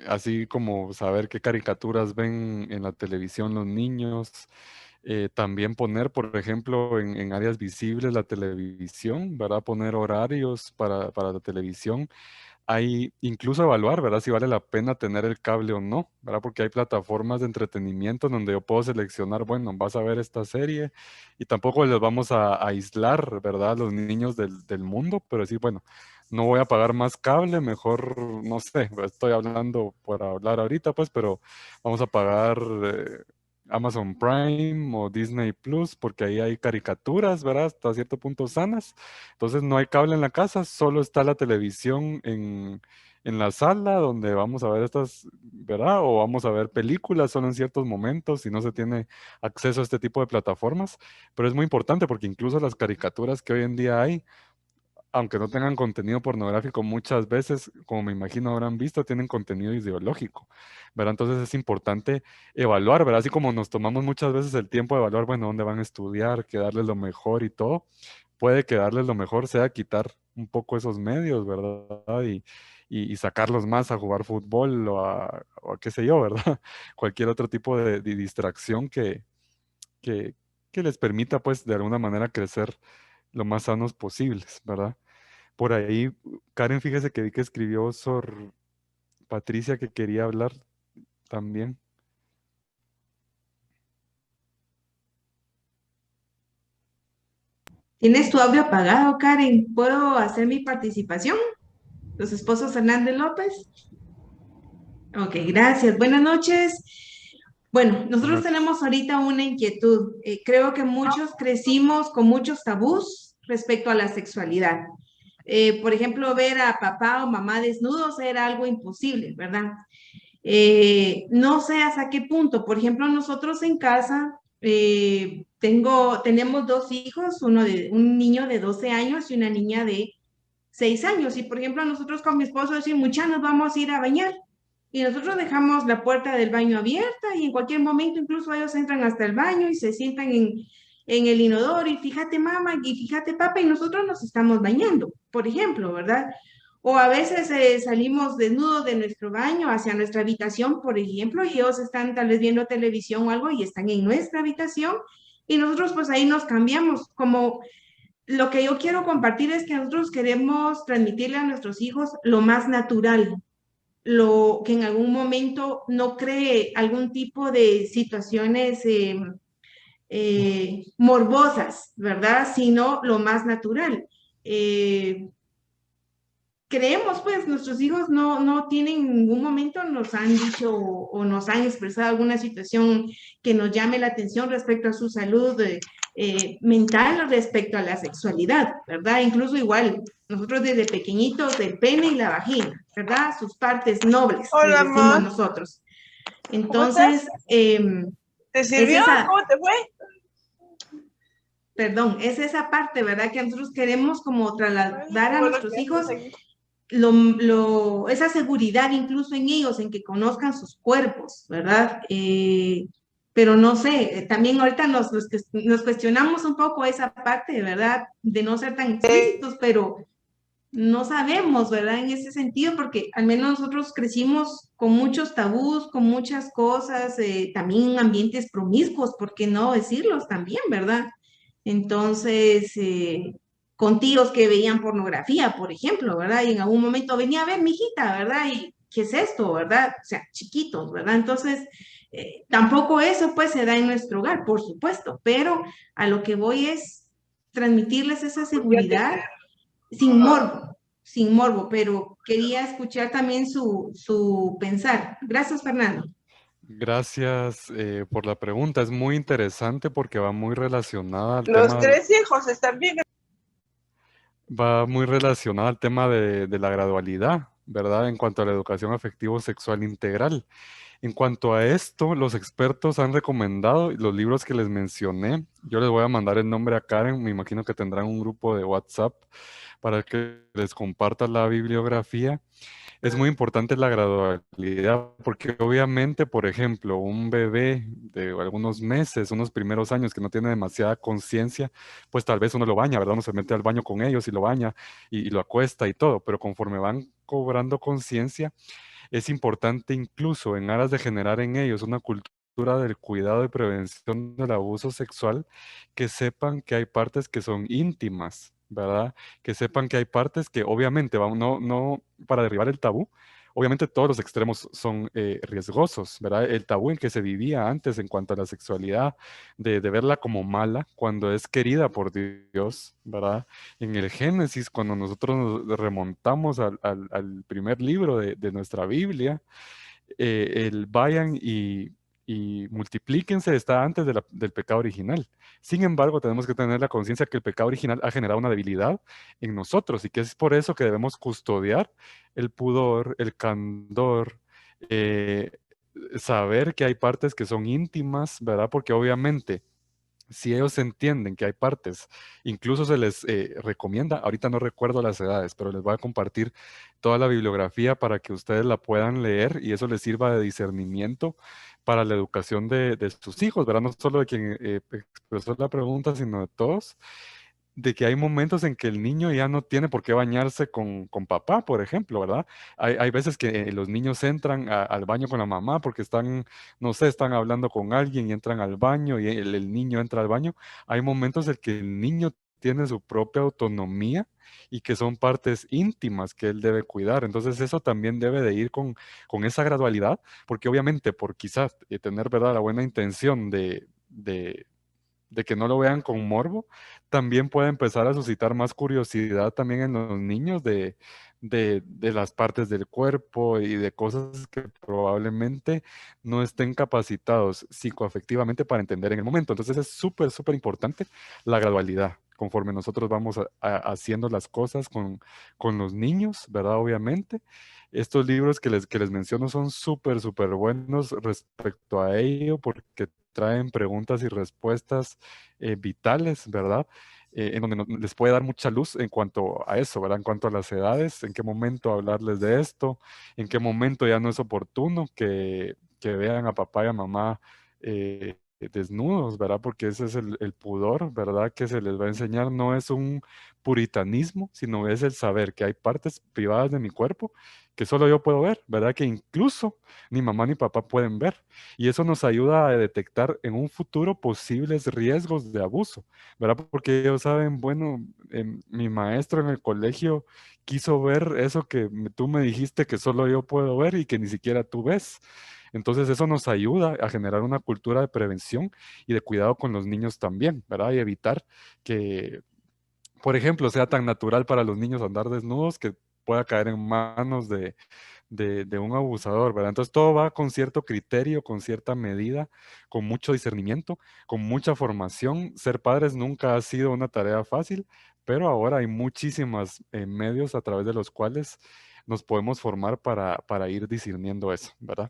Así como saber qué caricaturas ven en la televisión los niños, también poner, por ejemplo, en áreas visibles la televisión, ¿verdad? Poner horarios para la televisión. Hay incluso evaluar, ¿verdad? Si vale la pena tener el cable o no, ¿verdad? Porque hay plataformas de entretenimiento donde yo puedo seleccionar, bueno, vas a ver esta serie y tampoco les vamos a aislar, ¿verdad? A los niños del mundo, pero decir, bueno, no voy a pagar más cable, mejor, no sé, estoy hablando por hablar ahorita, pues, pero vamos a pagar Amazon Prime o Disney Plus, porque ahí hay caricaturas, ¿verdad? Hasta cierto punto sanas. Entonces no hay cable en la casa, solo está la televisión en la sala donde vamos a ver estas, ¿verdad? O vamos a ver películas solo en ciertos momentos si no se tiene acceso a este tipo de plataformas. Pero es muy importante porque incluso las caricaturas que hoy en día hay, aunque no tengan contenido pornográfico, muchas veces, como me imagino habrán visto, tienen contenido ideológico, ¿verdad? Entonces es importante evaluar, ¿verdad? Así como nos tomamos muchas veces el tiempo de evaluar, bueno, dónde van a estudiar, qué darles lo mejor y todo, puede que darles lo mejor sea quitar un poco esos medios, ¿verdad? Y sacarlos más a jugar fútbol o a qué sé yo, ¿verdad? Cualquier otro tipo de distracción que, que les permita, pues, de alguna manera crecer lo más sanos posibles, ¿verdad? Por ahí, Karen, fíjese que vi que escribió Sor Patricia que quería hablar también. ¿Tienes tu audio apagado, Karen? ¿Puedo hacer mi participación? Los esposos Hernández López. Ok, gracias. Buenas noches. Bueno, nosotros Buenas. tenemos ahorita una inquietud. Creo que muchos crecimos con muchos tabús respecto a la sexualidad. Por ejemplo, ver a papá o mamá desnudos era algo imposible, ¿verdad? No sé hasta qué punto. Por ejemplo, nosotros en casa tenemos dos hijos, un niño de 12 años y una niña de 6 años. Y por ejemplo, nosotros con mi esposo decimos, mucha, nos vamos a ir a bañar. Y nosotros dejamos la puerta del baño abierta y en cualquier momento incluso ellos entran hasta el baño y se sientan en el inodoro y fíjate mamá y fíjate papá y nosotros nos estamos bañando, por ejemplo, ¿verdad? O a veces salimos desnudos de nuestro baño hacia nuestra habitación, por ejemplo, y ellos están tal vez viendo televisión o algo y están en nuestra habitación y nosotros pues ahí nos cambiamos. Como lo que yo quiero compartir es que nosotros queremos transmitirle a nuestros hijos lo más natural, lo que en algún momento no cree algún tipo de situaciones morbosas, ¿verdad? Sino lo más natural. Creemos, pues, nuestros hijos no tienen en ningún momento, nos han dicho o nos han expresado alguna situación que nos llame la atención respecto a su salud mental, respecto a la sexualidad, ¿verdad? Incluso igual, nosotros desde pequeñitos, el pene y la vagina, ¿verdad? Sus partes nobles, Hola, les decimos amor. nosotros. ¿Cómo Entonces, estás? ¿Te sirvió? ¿Cómo te fue? Perdón, es esa parte, ¿verdad? Que nosotros queremos como trasladar a nuestros hijos aquí. Esa seguridad incluso en ellos, en que conozcan sus cuerpos, ¿verdad? Pero no sé, también ahorita nos cuestionamos un poco esa parte, ¿verdad? De no ser tan explícitos, pero no sabemos, ¿verdad? En ese sentido, porque al menos nosotros crecimos con muchos tabús, con muchas cosas, también ambientes promiscuos, ¿por qué no decirlos también, ¿verdad? Entonces, con tíos que veían pornografía, por ejemplo, ¿verdad? Y en algún momento venía a ver mi hijita, ¿verdad? Y ¿qué es esto, verdad? O sea, chiquitos, ¿verdad? Entonces, tampoco eso pues se da en nuestro hogar, por supuesto, pero a lo que voy es transmitirles esa seguridad sin morbo, pero quería escuchar también su pensar. Gracias, Fernando. Gracias por la pregunta. Es muy interesante porque va muy relacionada al Los tema, 3 hijos están bien. va muy relacionada al tema de la gradualidad, ¿verdad? En cuanto a la educación afectivo-sexual integral. En cuanto a esto, los expertos han recomendado los libros que les mencioné. Yo les voy a mandar el nombre a Karen, me imagino que tendrán un grupo de WhatsApp para que les comparta la bibliografía. Es muy importante la gradualidad, porque obviamente, por ejemplo, un bebé de algunos meses, unos primeros años que no tiene demasiada conciencia, pues tal vez uno lo baña, ¿verdad? Uno se mete al baño con ellos y lo baña y lo acuesta y todo, pero conforme van cobrando conciencia, es importante incluso en aras de generar en ellos una cultura del cuidado y prevención del abuso sexual, que sepan que hay partes que son íntimas, ¿verdad? Que sepan que hay partes que obviamente, no para derribar el tabú, obviamente todos los extremos son riesgosos, ¿verdad? El tabú en que se vivía antes en cuanto a la sexualidad, de verla como mala cuando es querida por Dios, ¿verdad? En el Génesis, cuando nosotros nos remontamos al primer libro de nuestra Biblia, el vayan y multiplíquense está antes del pecado original. Sin embargo, tenemos que tener la conciencia que el pecado original ha generado una debilidad en nosotros y que es por eso que debemos custodiar el pudor, el candor, eh, saber que hay partes que son íntimas, ¿verdad? Porque obviamente si ellos entienden que hay partes, incluso se les recomienda, ahorita no recuerdo las edades, pero les voy a compartir toda la bibliografía para que ustedes la puedan leer y eso les sirva de discernimiento para la educación de sus hijos, ¿verdad? No solo de quien expresó la pregunta, sino de todos, de que hay momentos en que el niño ya no tiene por qué bañarse con papá, por ejemplo, ¿verdad? Hay veces que los niños entran al baño con la mamá porque están, no sé, están hablando con alguien y entran al baño y el niño entra al baño. Hay momentos en que el niño tiene su propia autonomía y que son partes íntimas que él debe cuidar. Entonces eso también debe de ir con esa gradualidad, porque obviamente por quizás tener, ¿verdad?, la buena intención de que no lo vean con morbo, también puede empezar a suscitar más curiosidad también en los niños de las partes del cuerpo y de cosas que probablemente no estén capacitados psicoafectivamente para entender en el momento. Entonces es súper, súper importante la gradualidad conforme nosotros vamos haciendo las cosas con los niños, ¿verdad? Obviamente. Estos libros que les menciono son súper, súper buenos respecto a ello porque traen preguntas y respuestas vitales, ¿verdad? En donde les puede dar mucha luz en cuanto a eso, ¿verdad? En cuanto a las edades, en qué momento hablarles de esto, en qué momento ya no es oportuno que vean a papá y a mamá desnudos, ¿verdad? Porque ese es el pudor, ¿verdad? Que se les va a enseñar, no es un puritanismo, sino es el saber que hay partes privadas de mi cuerpo que solo yo puedo ver, ¿verdad? Que incluso ni mamá ni papá pueden ver. Y eso nos ayuda a detectar en un futuro posibles riesgos de abuso, ¿verdad? Porque ellos saben, bueno, mi maestro en el colegio quiso ver eso que tú me dijiste que solo yo puedo ver y que ni siquiera tú ves. Entonces eso nos ayuda a generar una cultura de prevención y de cuidado con los niños también, ¿verdad? Y evitar que, por ejemplo, sea tan natural para los niños andar desnudos que pueda caer en manos de un abusador, ¿verdad? Entonces todo va con cierto criterio, con cierta medida, con mucho discernimiento, con mucha formación. Ser padres nunca ha sido una tarea fácil, pero ahora hay muchísimos medios a través de los cuales nos podemos formar para ir discerniendo eso, ¿verdad?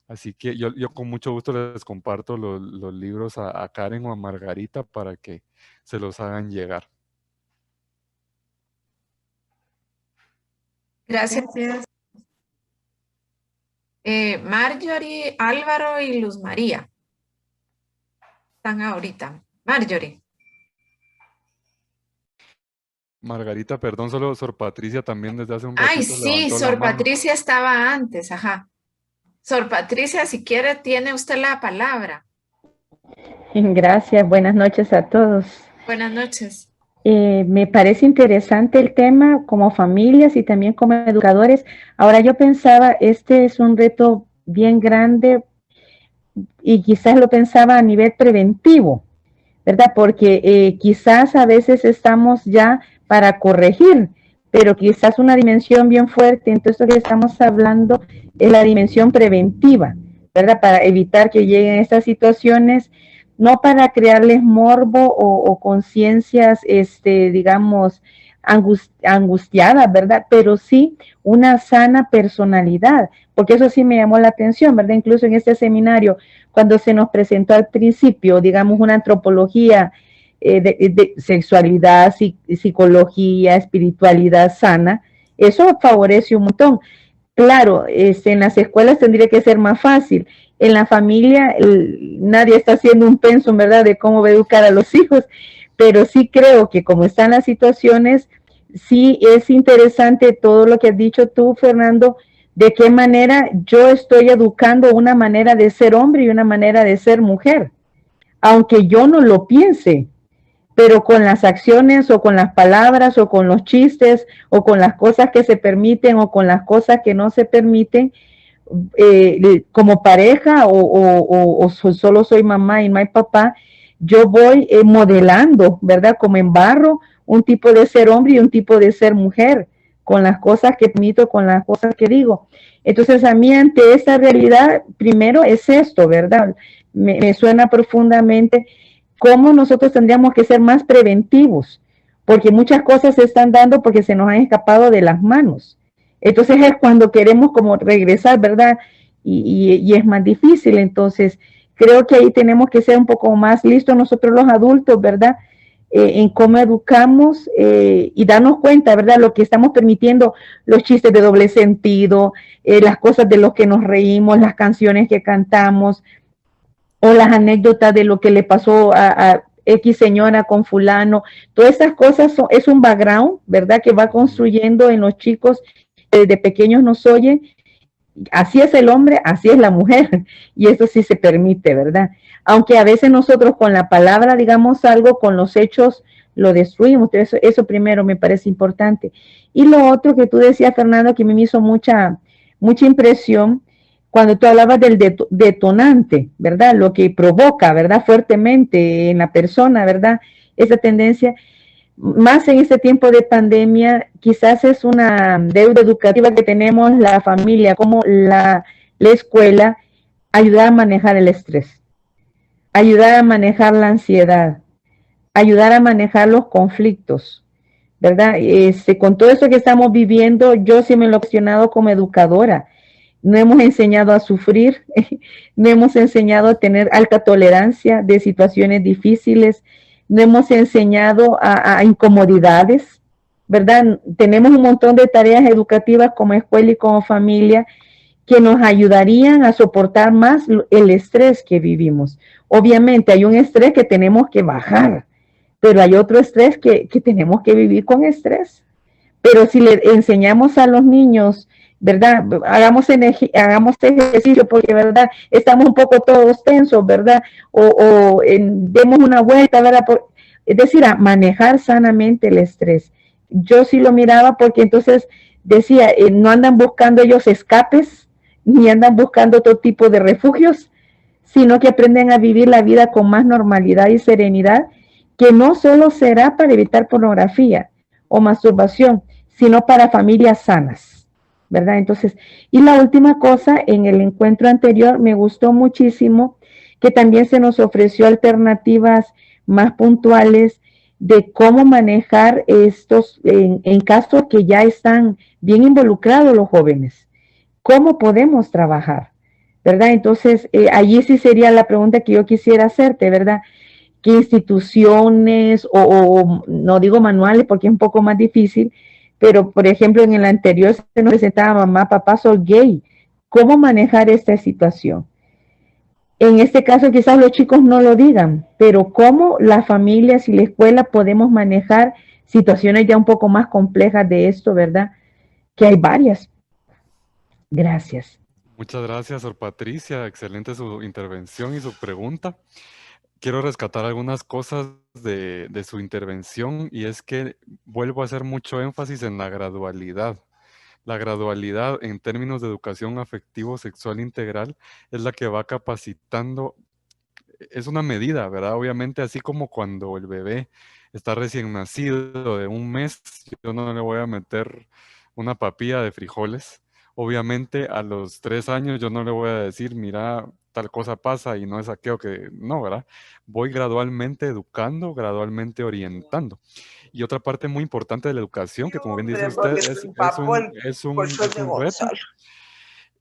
Así que yo con mucho gusto les comparto los libros a Karen o a Margarita para que se los hagan llegar. Gracias. Gracias. Marjorie, Álvaro y Luz María. Están ahorita. Marjorie. Margarita, perdón, solo Sor Patricia también desde hace un Ay, ratito sí, levantó la Sor mano. Patricia estaba antes, ajá. Sor Patricia, si quiere, tiene usted la palabra. Gracias, buenas noches a todos. Buenas noches. Me parece interesante el tema como familias y también como educadores. Ahora yo pensaba, este es un reto bien grande y quizás lo pensaba a nivel preventivo, ¿verdad? Porque quizás a veces estamos ya para corregir, pero quizás una dimensión bien fuerte, entonces lo que estamos hablando es la dimensión preventiva, ¿verdad? Para evitar que lleguen estas situaciones, no para crearles morbo o conciencias, digamos, angustiadas, ¿verdad? Pero sí una sana personalidad, porque eso sí me llamó la atención, ¿verdad? Incluso en este seminario, cuando se nos presentó al principio, digamos, una antropología de sexualidad, psicología, espiritualidad sana, eso favorece un montón. Claro, en las escuelas tendría que ser más fácil. En la familia nadie está haciendo un pensum, ¿verdad?, de cómo va a educar a los hijos, pero sí creo que como están las situaciones, sí es interesante todo lo que has dicho tú, Fernando, de qué manera yo estoy educando una manera de ser hombre y una manera de ser mujer, aunque yo no lo piense, pero con las acciones o con las palabras o con los chistes o con las cosas que se permiten o con las cosas que no se permiten, como pareja o solo soy mamá y no hay papá, yo voy modelando, ¿verdad? Como en barro, un tipo de ser hombre y un tipo de ser mujer, con las cosas que permito, con las cosas que digo. Entonces a mí ante esta realidad, primero es esto, ¿verdad? Me suena profundamente cómo nosotros tendríamos que ser más preventivos, porque muchas cosas se están dando porque se nos han escapado de las manos. Entonces es cuando queremos como regresar, ¿verdad? Y es más difícil. Entonces creo que ahí tenemos que ser un poco más listos nosotros los adultos, ¿verdad? En cómo educamos y darnos cuenta, ¿verdad? Lo que estamos permitiendo, los chistes de doble sentido, las cosas de los que nos reímos, las canciones que cantamos, o las anécdotas de lo que le pasó a X señora con fulano. Todas esas cosas es un background, ¿verdad? Que va construyendo en los chicos que desde pequeños nos oyen. Así es el hombre, así es la mujer, y eso sí se permite, ¿verdad? Aunque a veces nosotros con la palabra digamos algo, con los hechos lo destruimos. Eso primero me parece importante. Y lo otro que tú decías, Fernando, que me hizo mucha impresión, cuando tú hablabas del detonante, ¿verdad? Lo que provoca, ¿verdad? Fuertemente en la persona, ¿verdad? Esa tendencia, más en este tiempo de pandemia, quizás es una deuda educativa que tenemos la familia, como la escuela, ayudar a manejar el estrés, ayudar a manejar la ansiedad, ayudar a manejar los conflictos, ¿verdad? Con todo eso que estamos viviendo, yo sí me lo he cuestionado como educadora. No hemos enseñado a sufrir, no hemos enseñado a tener alta tolerancia de situaciones difíciles, no hemos enseñado a incomodidades, ¿verdad? Tenemos un montón de tareas educativas como escuela y como familia que nos ayudarían a soportar más el estrés que vivimos. Obviamente hay un estrés que tenemos que bajar, pero hay otro estrés que tenemos que vivir con estrés. Pero si le enseñamos a los niños, ¿verdad? Hagamos ejercicio porque, ¿verdad? Estamos un poco todos tensos, ¿verdad? Demos una vuelta, ¿verdad? Es decir, a manejar sanamente el estrés. Yo sí lo miraba porque entonces decía, no andan buscando ellos escapes, ni andan buscando otro tipo de refugios, sino que aprenden a vivir la vida con más normalidad y serenidad, que no solo será para evitar pornografía o masturbación, sino para familias sanas, ¿verdad? Entonces, y la última cosa, en el encuentro anterior me gustó muchísimo que también se nos ofreció alternativas más puntuales de cómo manejar estos, en casos que ya están bien involucrados los jóvenes, cómo podemos trabajar, ¿verdad? Entonces, allí sí sería la pregunta que yo quisiera hacerte, ¿verdad? ¿Qué instituciones o no digo manuales porque es un poco más difícil, pero por ejemplo en el anterior se nos presentaba mamá, papá, soy gay? ¿Cómo manejar esta situación? En este caso quizás los chicos no lo digan, pero ¿cómo las familias y la escuela podemos manejar situaciones ya un poco más complejas de esto, verdad? Que hay varias. Gracias. Muchas gracias, Sor Patricia. Excelente su intervención y su pregunta. Quiero rescatar algunas cosas de su intervención y es que vuelvo a hacer mucho énfasis en la gradualidad. La gradualidad en términos de educación afectivo-sexual integral es la que va capacitando, es una medida, ¿verdad? Obviamente, así como cuando el bebé está recién nacido de un mes, yo no le voy a meter una papilla de frijoles. Obviamente, a los 3 años yo no le voy a decir, mira, tal cosa pasa y no es aquello que, no, ¿verdad? Voy gradualmente educando, gradualmente orientando. Y otra parte muy importante de la educación, que como bien dice usted, es un reto,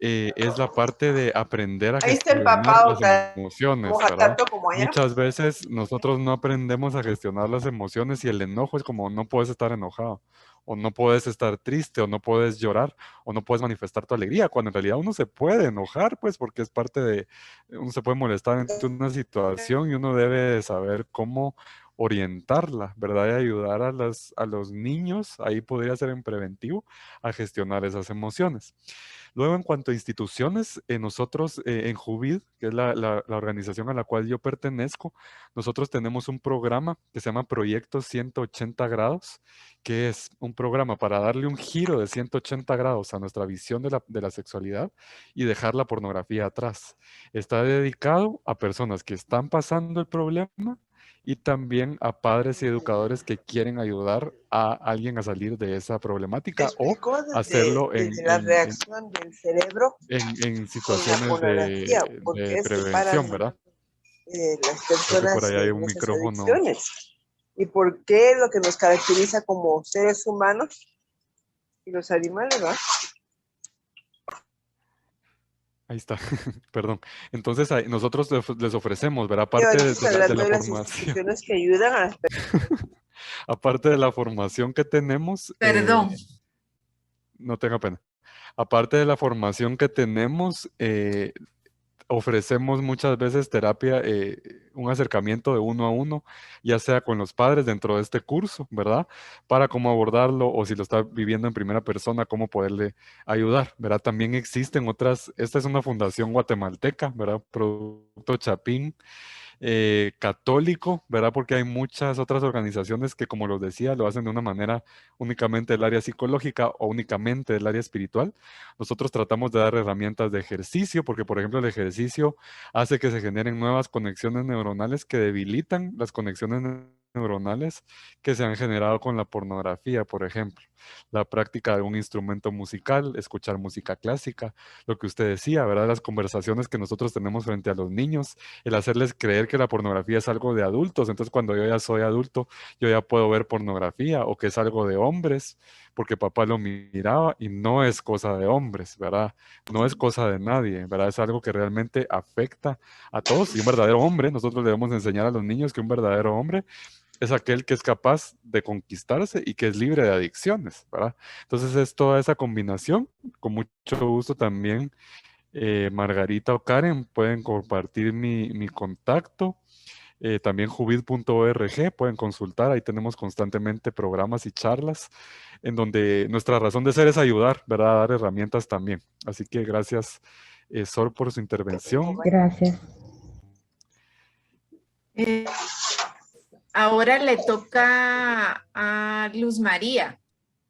es la parte de aprender a gestionar las emociones, ¿verdad? Muchas veces nosotros no aprendemos a gestionar las emociones y el enojo es como no puedes estar enojado, o no puedes estar triste, o no puedes llorar, o no puedes manifestar tu alegría, cuando en realidad uno se puede enojar, pues porque es parte de, uno se puede molestar ante una situación y uno debe saber cómo orientarla, ¿verdad? Y ayudar a los niños, ahí podría ser en preventivo, a gestionar esas emociones. Luego, en cuanto a instituciones, nosotros en Juvid, que es la organización a la cual yo pertenezco, nosotros tenemos un programa que se llama Proyecto 180 grados, que es un programa para darle un giro de 180 grados a nuestra visión de la sexualidad y dejar la pornografía atrás. Está dedicado a personas que están pasando el problema y también a padres y educadores que quieren ayudar a alguien a salir de esa problemática o hacerlo desde la reacción del cerebro en con la situaciones pornografía, porque de es que prevención, ¿verdad? las Creo que personas por ahí hay un en esas micrófono. adicciones. ¿Y por qué lo que nos caracteriza como seres humanos y los animales, ¿no? Ahí está, perdón. Entonces nosotros les ofrecemos, ¿verdad? Aparte de la las formación. instituciones que ayudan a las personas. Aparte de la formación que tenemos. Perdón. No tenga pena. Aparte de la formación que tenemos, ofrecemos muchas veces terapia, un acercamiento de 1 a 1, ya sea con los padres dentro de este curso, ¿verdad? Para cómo abordarlo o si lo está viviendo en primera persona, cómo poderle ayudar, ¿verdad? También existen otras, esta es una fundación guatemalteca, ¿verdad? Producto Chapín. Católico, ¿verdad? Porque hay muchas otras organizaciones que, como los decía, lo hacen de una manera únicamente del área psicológica o únicamente del área espiritual. Nosotros tratamos de dar herramientas de ejercicio, porque, por ejemplo, el ejercicio hace que se generen nuevas conexiones neuronales que debilitan las conexiones neuronales que se han generado con la pornografía, por ejemplo. La práctica de un instrumento musical, escuchar música clásica, lo que usted decía, ¿verdad? Las conversaciones que nosotros tenemos frente a los niños, el hacerles creer que la pornografía es algo de adultos. Entonces, cuando yo ya soy adulto, yo ya puedo ver pornografía, o que es algo de hombres, porque papá lo miraba y no es cosa de hombres, ¿verdad? No es cosa de nadie, ¿verdad? Es algo que realmente afecta a todos. Y un verdadero hombre, nosotros debemos enseñar a los niños que un verdadero hombre es aquel que es capaz de conquistarse y que es libre de adicciones, ¿verdad? Entonces es toda esa combinación. Con mucho gusto también, Margarita o Karen pueden compartir mi contacto. También juvid.org pueden consultar, ahí tenemos constantemente programas y charlas en donde nuestra razón de ser es ayudar, ¿verdad? A dar herramientas también. Así que gracias, Sol, por su intervención. Gracias. Ahora le toca a Luz María,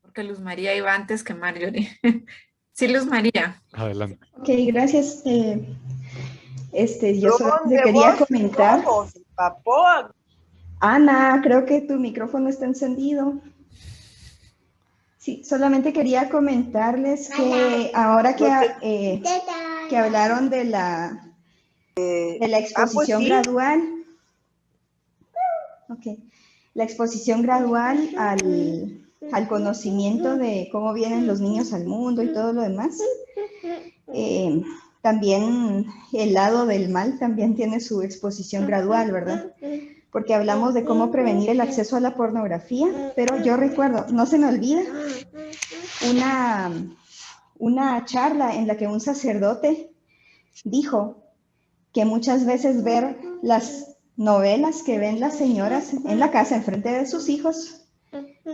porque Luz María iba antes que Marjorie. Sí, Luz María. Adelante. Ok, gracias. Yo solamente quería comentar. Ana, creo que tu micrófono está encendido. Sí, solamente quería comentarles que ahora que hablaron de la exposición gradual. Ok. La exposición gradual al conocimiento de cómo vienen los niños al mundo y todo lo demás. También el lado del mal también tiene su exposición gradual, ¿verdad? Porque hablamos de cómo prevenir el acceso a la pornografía, pero yo recuerdo, no se me olvida, una charla en la que un sacerdote dijo que muchas veces ver las novelas que ven las señoras en la casa enfrente de sus hijos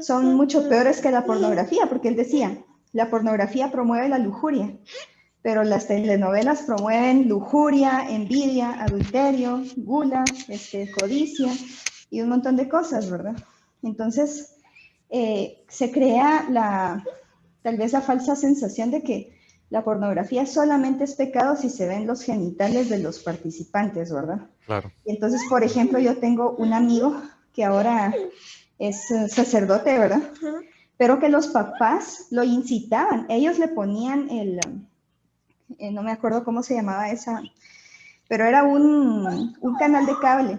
son mucho peores que la pornografía, porque él decía, la pornografía promueve la lujuria, pero las telenovelas promueven lujuria, envidia, adulterio, gula, codicia y un montón de cosas, ¿verdad? Entonces, se crea tal vez la falsa sensación de que la pornografía solamente es pecado si se ven los genitales de los participantes, ¿verdad? Claro. Y entonces, por ejemplo, yo tengo un amigo que ahora es sacerdote, ¿verdad? Pero que los papás lo incitaban. Ellos le ponían no me acuerdo cómo se llamaba esa, pero era un canal de cable,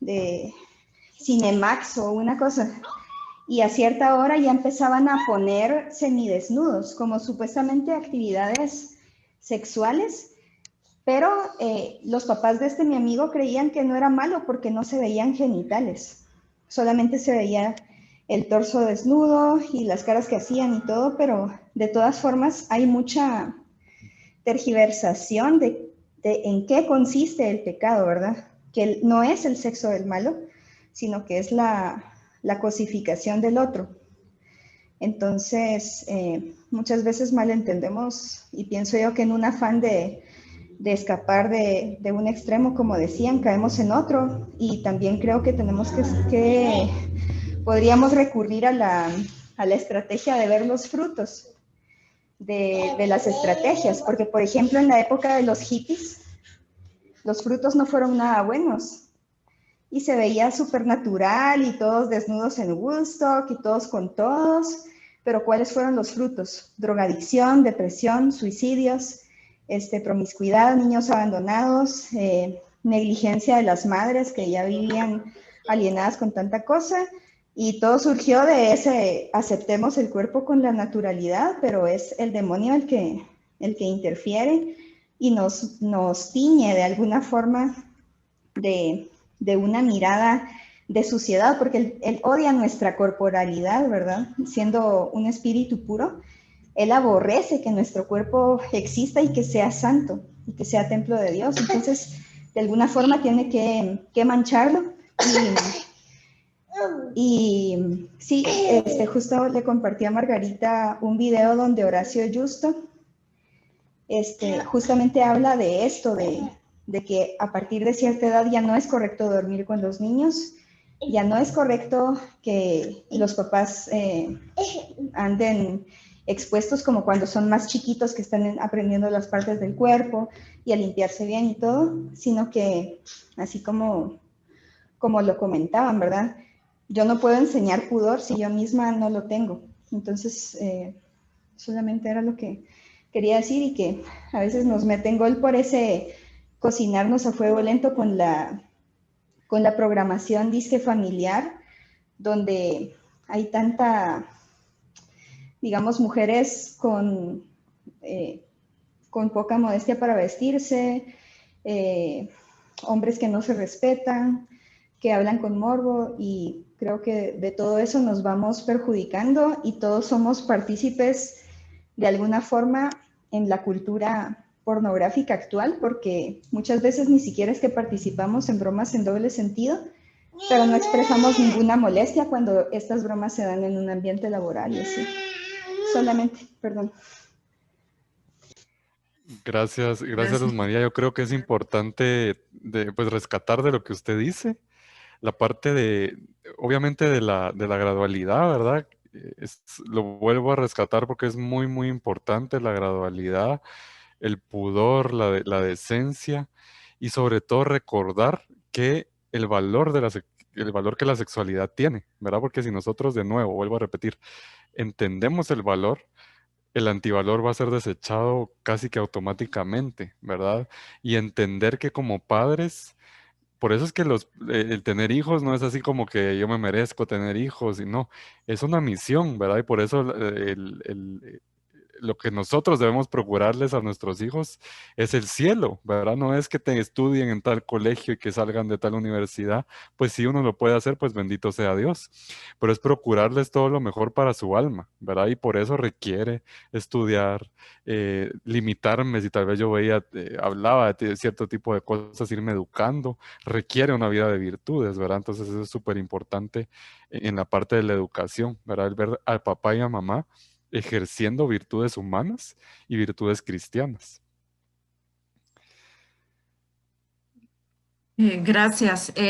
de Cinemax o una cosa. Y a cierta hora ya empezaban a poner semidesnudos, como supuestamente actividades sexuales, pero los papás de mi amigo creían que no era malo porque no se veían genitales, solamente se veía el torso desnudo y las caras que hacían y todo, pero de todas formas hay mucha tergiversación de en qué consiste el pecado, ¿verdad? Que no es el sexo del malo, sino que es la cosificación del otro. Entonces, muchas veces malentendemos, y pienso yo que en un afán de escapar de un extremo, como decían, caemos en otro, y también creo que tenemos que podríamos recurrir a la estrategia de ver los frutos de las estrategias, porque por ejemplo en la época de los hippies, los frutos no fueron nada buenos, y se veía súper natural y todos desnudos en Woodstock y todos con todos, pero ¿cuáles fueron los frutos? Drogadicción, depresión, suicidios, promiscuidad, niños abandonados, negligencia de las madres que ya vivían alienadas con tanta cosa, y todo surgió de ese aceptemos el cuerpo con la naturalidad, pero es el demonio el que interfiere y nos tiñe de alguna forma de una mirada de suciedad, porque él odia nuestra corporalidad, ¿verdad? Siendo un espíritu puro, él aborrece que nuestro cuerpo exista y que sea santo y que sea templo de Dios. Entonces, de alguna forma tiene que mancharlo. Y sí, justo le compartí a Margarita un video donde Horacio Justo justamente habla de esto, de que a partir de cierta edad ya no es correcto dormir con los niños, ya no es correcto que los papás anden expuestos como cuando son más chiquitos, que están aprendiendo las partes del cuerpo y a limpiarse bien y todo, sino que así como lo comentaban, ¿verdad? Yo no puedo enseñar pudor si yo misma no lo tengo. Entonces, solamente era lo que quería decir, y que a veces nos meten gol por ese cocinarnos a fuego lento con la programación disque familiar, donde hay tanta, digamos, mujeres con poca modestia para vestirse, hombres que no se respetan, que hablan con morbo, y creo que de todo eso nos vamos perjudicando, y todos somos partícipes de alguna forma en la cultura pornográfica actual, porque muchas veces ni siquiera es que participamos en bromas en doble sentido, pero no expresamos ninguna molestia cuando estas bromas se dan en un ambiente laboral y así. Solamente, perdón. Gracias, Luz María. Yo creo que es importante pues, rescatar de lo que usted dice, la parte obviamente de la gradualidad, ¿verdad? Lo vuelvo a rescatar porque es muy, muy importante la gradualidad, el pudor, la decencia, y sobre todo recordar que el valor que la sexualidad tiene, ¿verdad? Porque si nosotros, de nuevo, vuelvo a repetir, entendemos el valor, el antivalor va a ser desechado casi que automáticamente, ¿verdad? Y entender que como padres, por eso es que el tener hijos no es así como que yo me merezco tener hijos, y no, es una misión, ¿verdad? Y por eso lo que nosotros debemos procurarles a nuestros hijos es el cielo, ¿verdad? No es que te estudien en tal colegio y que salgan de tal universidad, pues si uno lo puede hacer, pues bendito sea Dios, pero es procurarles todo lo mejor para su alma, ¿verdad? Y por eso requiere estudiar, limitarme, si tal vez yo hablaba de cierto tipo de cosas, irme educando, requiere una vida de virtudes, ¿verdad? Entonces eso es súper importante en la parte de la educación, ¿verdad? El ver al papá y a mamá ejerciendo virtudes humanas y virtudes cristianas. Gracias.